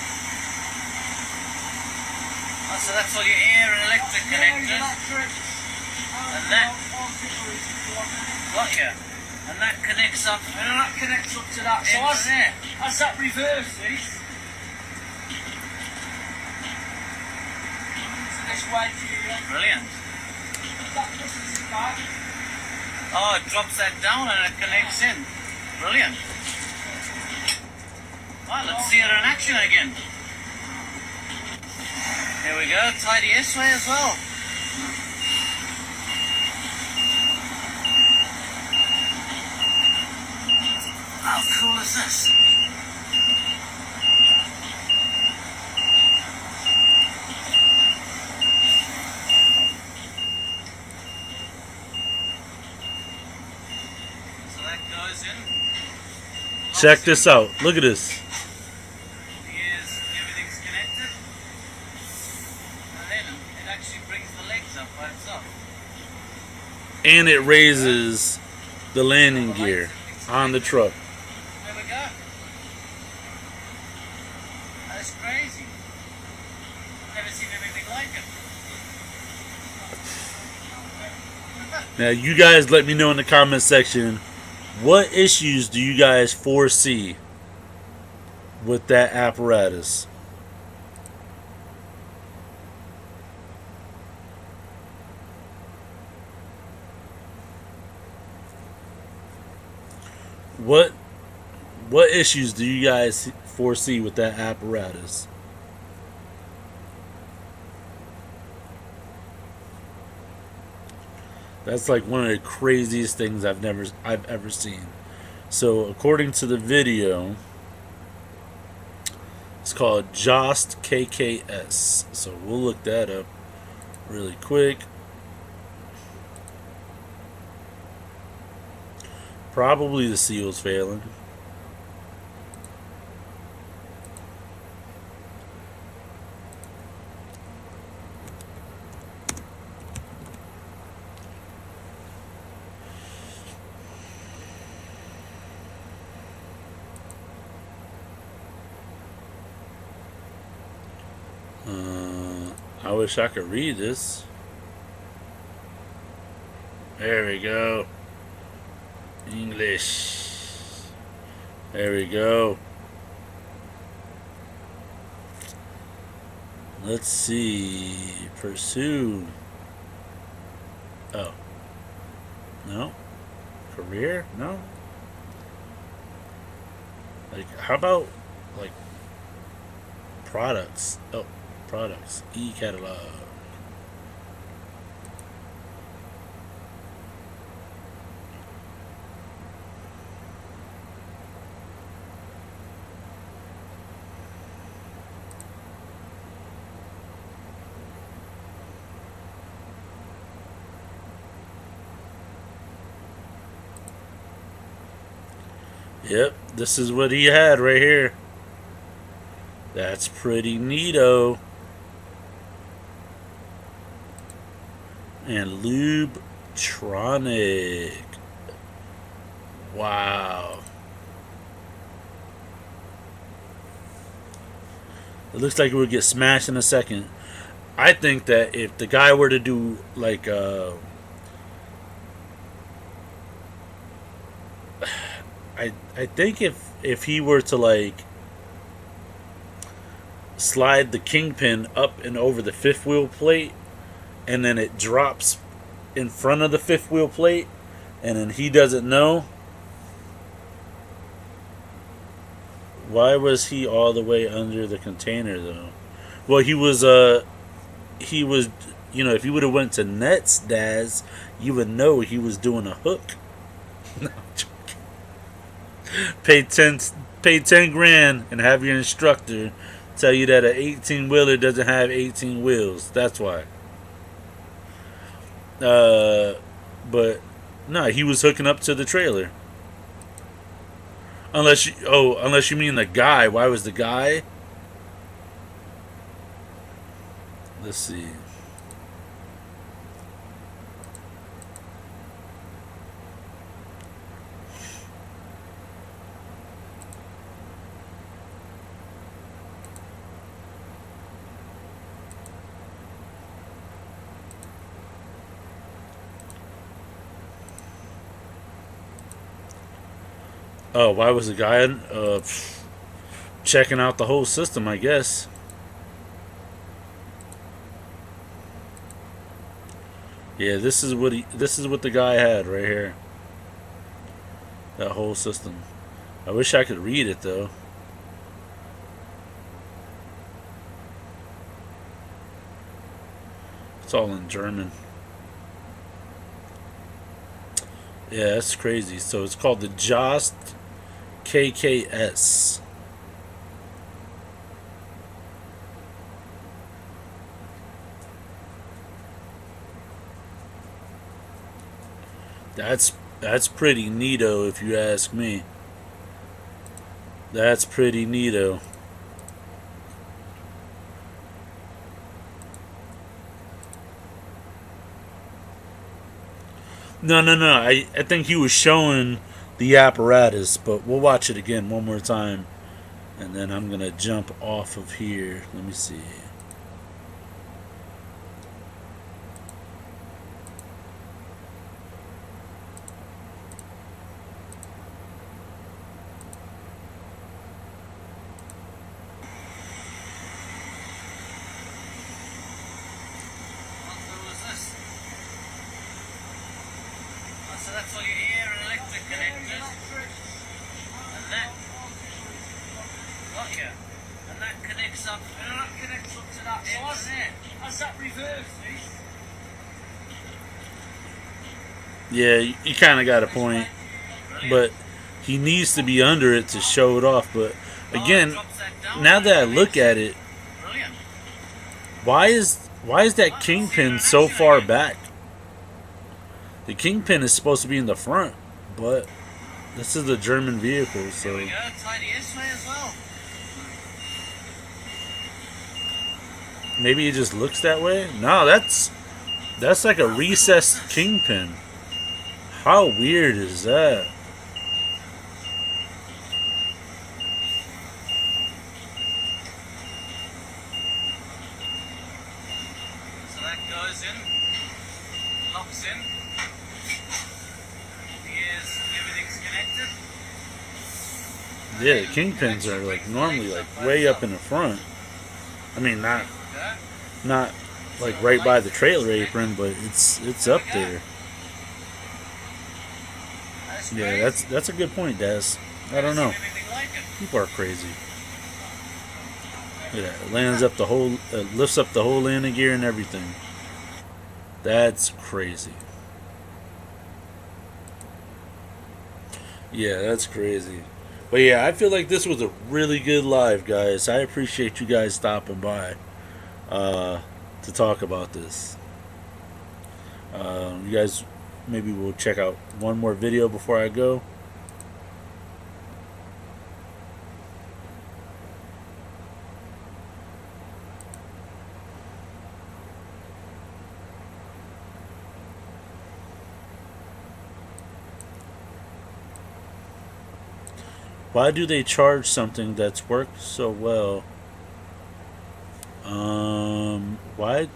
Speaker 5: Oh, so that's all your air and electric connectors. And that. Got ya. And that connects up.
Speaker 6: And that connects up to that. So as that reverses, this way to you.
Speaker 5: Brilliant.
Speaker 6: That pushes it back.
Speaker 5: Oh, it drops that down and it connects in. Brilliant. Well, let's see it in action again. Here we go, tidy S-way as well. How cool is this? So that goes in.
Speaker 1: Check this out. Look at this.
Speaker 5: Here's everything's connected. And then it actually brings the legs up by itself.
Speaker 1: And it raises the landing gear on the truck.
Speaker 5: There we go. That's crazy. Never seen anything like it.
Speaker 1: Now, you guys let me know in the comment section, what issues do you guys foresee with that apparatus? What issues do you guys foresee with that apparatus? That's like one of the craziest things I've ever seen. So according to the video, it's called Jost KKS. So we'll look that up really quick. Probably the seal's failing. I wish I could read this. There we go. English. There we go. Let's see. Pursue. Oh. No. Career? No. Like, how about, like, products? Oh, products. E-catalog. Yep, this is what he had right here. That's pretty neato. And Lubetronic. Wow. It looks like it would get smashed in a second. I think that if the guy were to do like I think if he were to like slide the kingpin up and over the fifth wheel plate, and then it drops in front of the fifth wheel plate, and then he doesn't know. Why was he all the way under the container though? Well, he was you know, if you would have went to Nets, Daz, you would know he was doing a hook. No, I'm joking. Pay 10 grand and have your instructor tell you that an 18-wheeler doesn't have 18 wheels. That's why. But no, he was hooking up to the trailer. Unless you mean the guy. Why was the guy? Let's see. Oh, why was the guy checking out the whole system, I guess. Yeah, this is what the guy had right here. That whole system. I wish I could read it though. It's all in German. Yeah, that's crazy. So it's called the Jost KKS. That's pretty neato if you ask me. That's pretty neato. No. I think he was showing the apparatus, but we'll watch it again one more time. And then I'm going to jump off of here. Let me see.
Speaker 5: What was this? Oh, so that's all your air and electric connectors. And that. Got you. And that connects up.
Speaker 6: And that connects up to that. So
Speaker 5: Into there.
Speaker 6: that's that reverse, see?
Speaker 1: Yeah, you kind of got a point. But he needs to be under it to show it off. But again, now that I look at it,
Speaker 5: Brilliant.
Speaker 1: why is that kingpin so far back? The kingpin is supposed to be in the front, but this is a German vehicle,
Speaker 5: There
Speaker 1: so
Speaker 5: we go. Tidy this way as well.
Speaker 1: maybe it just looks that way. No, that's like a recessed kingpin. How weird is that?
Speaker 5: So that goes in, locks in. Here's everything's connected.
Speaker 1: Yeah, the kingpins are like normally like way up in the front. I mean, not
Speaker 5: Go.
Speaker 1: like right by the trailer apron, but it's up there.
Speaker 5: That's
Speaker 1: Yeah,
Speaker 5: great.
Speaker 1: that's a good point, Des. I don't know.
Speaker 5: Anything like it.
Speaker 1: People are crazy. Yeah, it lands up the whole, lifts up the whole landing gear and everything. That's crazy. Yeah, that's crazy. But yeah, I feel like this was a really good live, guys. I appreciate you guys stopping by to talk about this. You guys, maybe we'll check out one more video before I go. Why do they charge something that's worked so well? Why?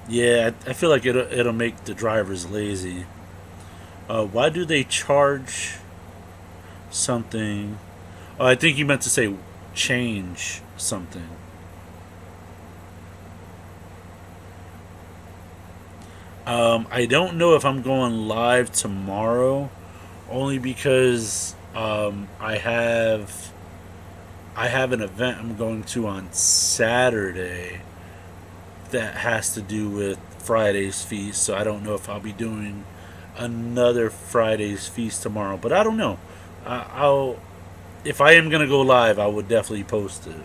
Speaker 1: Yeah, I feel like it'll make the drivers lazy. Why do they charge something? Oh, I think you meant to say change something. I don't know if I'm going live tomorrow, only because I have an event I'm going to on Saturday that has to do with Friday's feast. So I don't know if I'll be doing another Friday's feast tomorrow, but I don't know. I'll if I am gonna go live, I would definitely post it.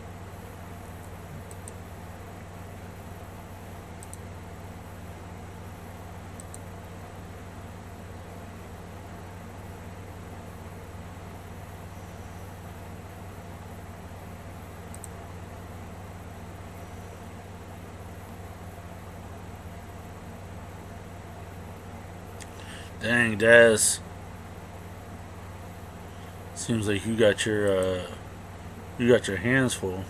Speaker 1: Dang, Daz. Seems like you got your hands full.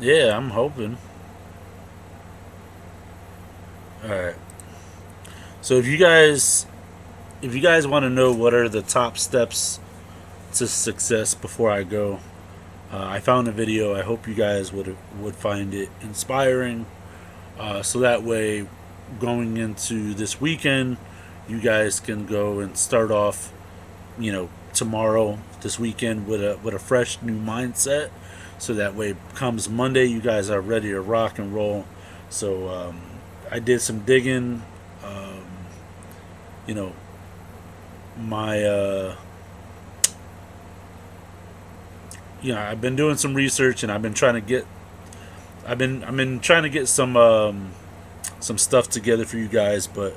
Speaker 1: Yeah, I'm hoping. All right. So if you guys want to know what are the top steps to success before I go, I found a video. I hope you guys would find it inspiring. So that way, going into this weekend, you guys can go and start off, tomorrow, this weekend with a fresh new mindset. So that way, comes Monday, you guys are ready to rock and roll. So I did some digging. You know, my I've been doing some research, and I've been trying to get some stuff together for you guys. But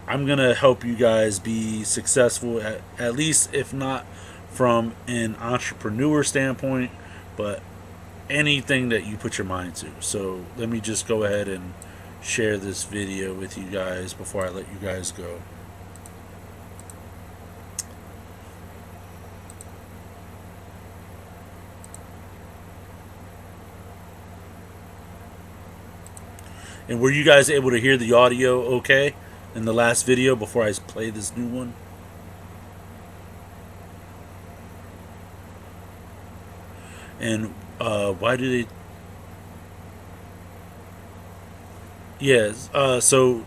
Speaker 1: I'm gonna help you guys be successful, at least if not from an entrepreneur standpoint, but anything that you put your mind to. So let me just go ahead and share this video with you guys before I let you guys go. And were you guys able to hear the audio okay in the last video before I play this new one? And why do they... Yes, so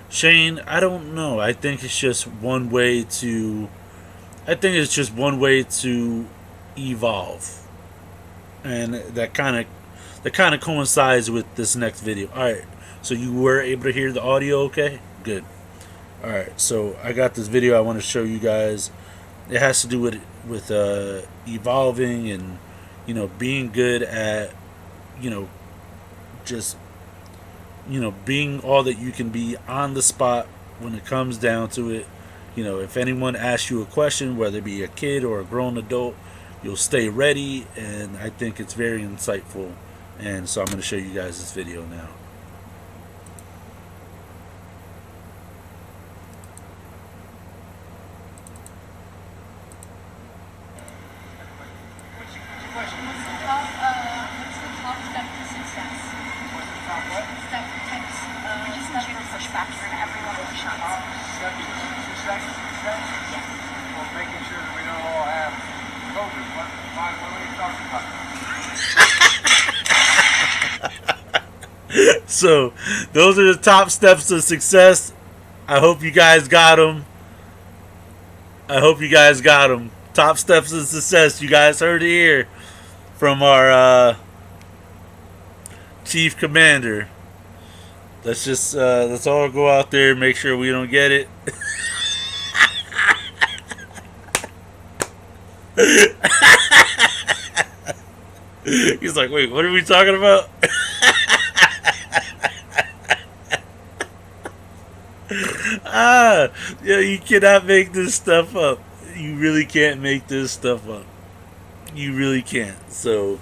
Speaker 1: Shane, I don't know. I think it's just one way to... evolve. And that kind of coincides with this next video. Alright, so you were able to hear the audio okay? Good. Alright, so I got this video I want to show you guys. It has to do with evolving and, being good at, just, being all that you can be on the spot when it comes down to it. If anyone asks you a question, whether it be a kid or a grown adult, you'll stay ready, and I think it's very insightful. And so I'm going to show you guys this video now. So, those are the top steps to success. I hope you guys got them. Top steps to success. You guys heard it here from our chief commander. Let's all go out there and make sure we don't get it. He's like, wait, what are we talking about? You cannot make this stuff up. You really can't make this stuff up. You really can't. So,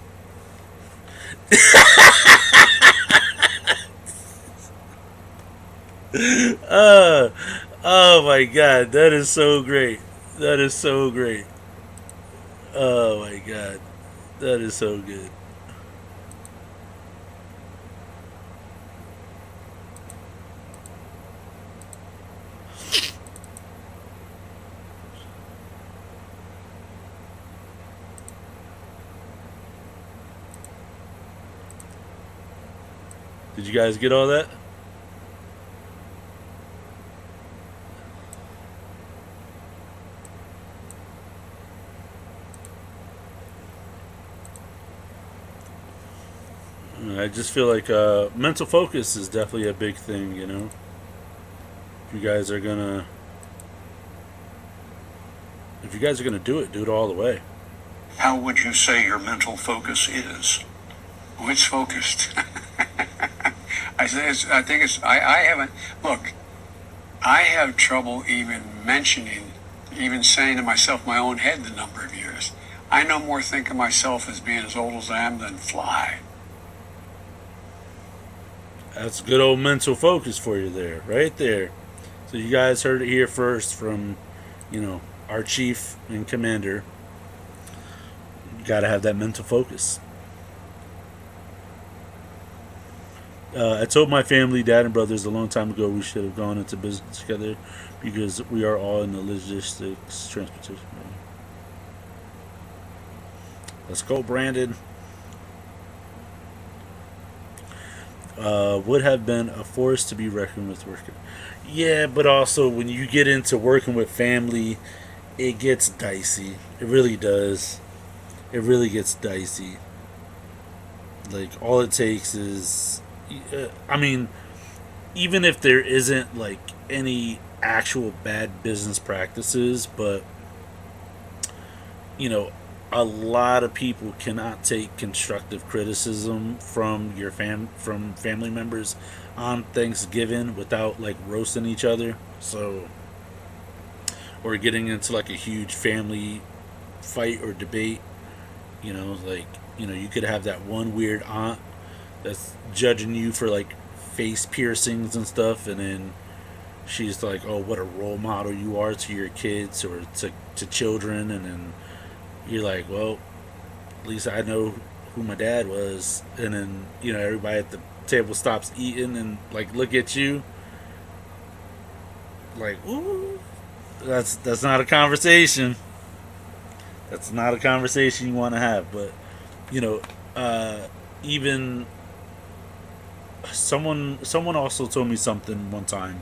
Speaker 1: oh my God, that is so great. That is so great. Oh my God, that is so good. Did you guys get all that? I just feel like mental focus is definitely a big thing, If you guys are gonna do it all the way.
Speaker 7: How would you say your mental focus is?
Speaker 8: Oh, it's focused. I haven't, look, I have trouble even saying to myself my own head the number of years. I no more think of myself as being as old as I am than fly.
Speaker 1: That's good old mental focus for you there, right there. So you guys heard it here first from, our chief and commander. You got to have that mental focus. I told my family, dad and brothers, a long time ago we should have gone into business together because we are all in the logistics transportation. Let's go, Brandon. Would have been a force to be reckoned with working. Yeah, but also when you get into working with family, it gets dicey. It really does. It really gets dicey. Like, all it takes is. I mean, even if there isn't, like, any actual bad business practices, but, you know, a lot of people cannot take constructive criticism from from family members on Thanksgiving without, like, roasting each other. So, or getting into, like, a huge family fight or debate. Like, you could have that one weird aunt that's judging you for, like, face piercings and stuff, and then she's like, "Oh, what a role model you are to your kids or to children," and then you're like, "Well, at least I know who my dad was," and then everybody at the table stops eating and, like, look at you like, "Ooh, that's not a conversation. That's not a conversation you want to have." But you know, even someone also told me something one time.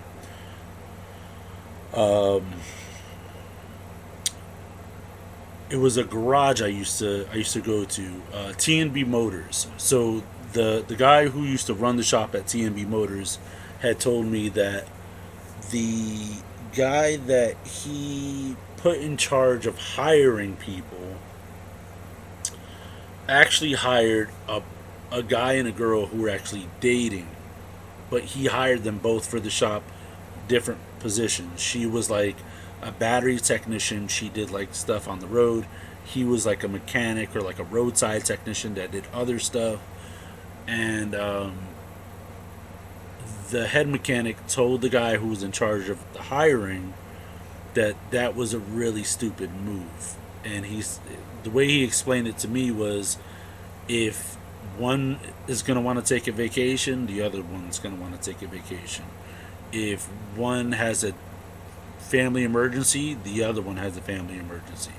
Speaker 1: Um, it was a garage I used to go to, T&B Motors. So the guy who used to run the shop at T&B Motors had told me that the guy that he put in charge of hiring people actually hired a guy and a girl who were actually dating, but he hired them both for the shop, different positions. She was like a battery technician. She did, like, stuff on the road. He was like a mechanic or like a roadside technician that did other stuff. And the head mechanic told the guy who was in charge of the hiring that that was a really stupid move. And the way he explained it to me was, if one is going to want to take a vacation, the other one's going to want to take a vacation. If one has a family emergency, the other one has a family emergency.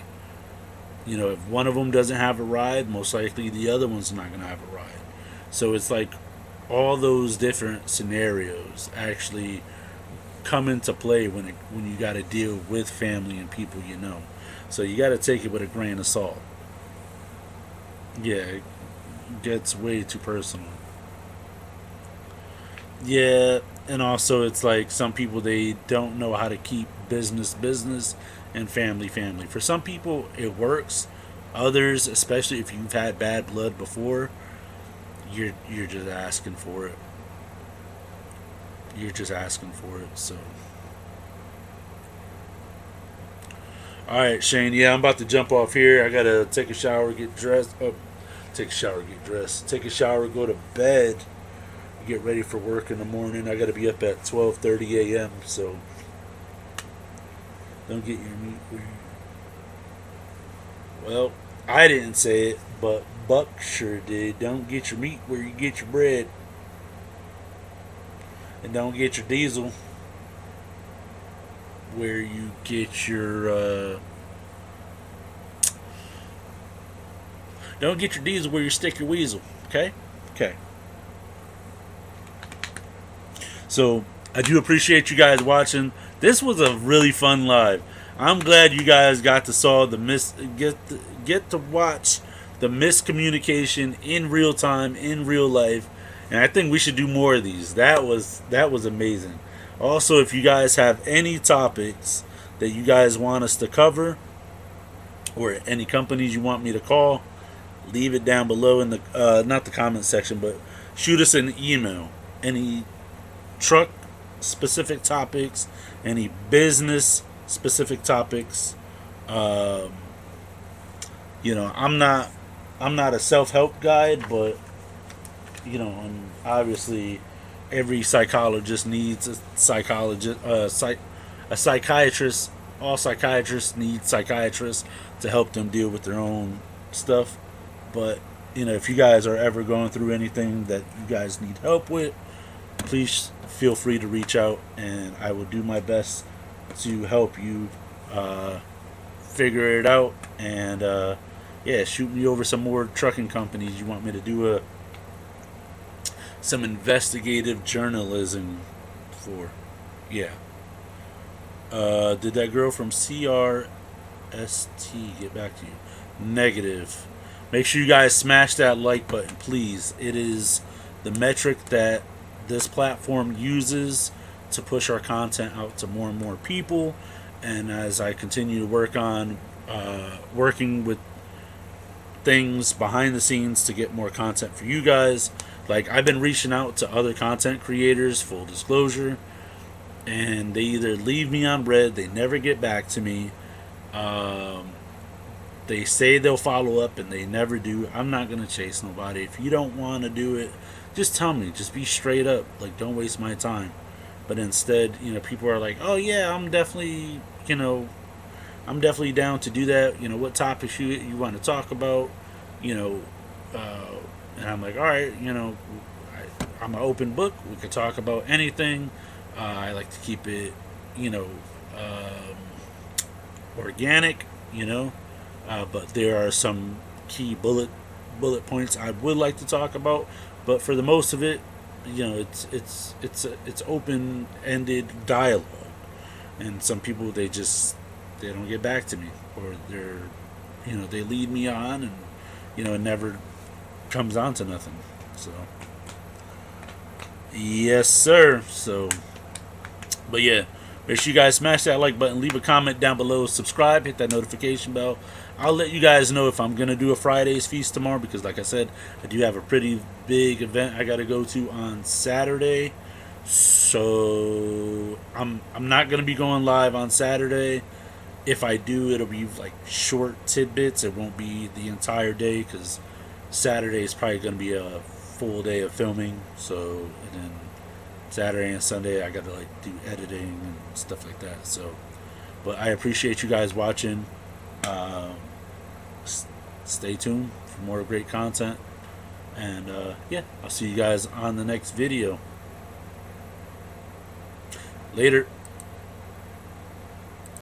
Speaker 1: If one of them doesn't have a ride, most likely the other one's not going to have a ride. So it's like all those different scenarios actually come into play when you got to deal with family and people. So you got to take it with a grain of salt. Yeah, it gets way too personal. Yeah, and also it's like some people, they don't know how to keep business business and family family. For some people it works. Others, especially if you've had bad blood before, you're just asking for it. You're just asking for it. So, all right, Shane. Yeah, I'm about to jump off here. I gotta take a shower, get dressed. Oh, take a shower, get dressed. Take a shower, go to bed, get ready for work in the morning. I gotta be up at 12:30 a.m. So don't get your meat where you... Well, I didn't say it, but Buck sure did. Don't get your meat where you get your bread. And don't get your diesel where you get your... Don't get your diesel where you stick your weasel. Okay? Okay. So, I do appreciate you guys watching. This was a really fun live. I'm glad you guys got to get to watch the miscommunication in real time, in real life, and I think we should do more of these. That was amazing. Also, if you guys have any topics that you guys want us to cover, or any companies you want me to call, leave it down below in the not the comment section, but shoot us an email. Any truck specific topics, any business specific topics. I'm not a self-help guide, but and obviously every psychologist needs a psychologist, a psychiatrist. All psychiatrists need psychiatrists to help them deal with their own stuff. But if you guys are ever going through anything that you guys need help with, please feel free to reach out, and I will do my best to help you figure it out and yeah, shoot me over some more trucking companies you want me to do some investigative journalism for. Yeah. Did that girl from CRST get back to you? Negative. Make sure you guys smash that like button, please. It is the metric that this platform uses to push our content out to more and more people. And as I continue to work on working with things behind the scenes to get more content for you guys, like I've been reaching out to other content creators, full disclosure, and they either leave me on red, they never get back to me. They say they'll follow up and they never do. I'm not going to chase nobody. If you don't want to do it, just tell me. Just be straight up. Like, don't waste my time. But instead, people are like, oh yeah, I'm definitely down to do that. What topics you want to talk about, and I'm like, all right, I'm an open book. We could talk about anything. I like to keep it, organic, but there are some key bullet points I would like to talk about. But for the most of it, it's open-ended dialogue, and some people they don't get back to me, or they lead me on, and it never comes on to nothing. So yes, sir. So, but yeah, make sure you guys smash that like button, leave a comment down below, subscribe, hit that notification bell. I'll let you guys know if I'm going to do a Friday's Feast tomorrow, because like I said, I do have a pretty big event I got to go to on Saturday. So I'm not going to be going live on Saturday. If I do, it'll be like short tidbits. It won't be the entire day, because Saturday is probably going to be a full day of filming. So, and then Saturday and Sunday I got to like do editing and stuff like that. So, but I appreciate you guys watching. Stay tuned for more great content, and yeah, I'll see you guys on the next video. Later.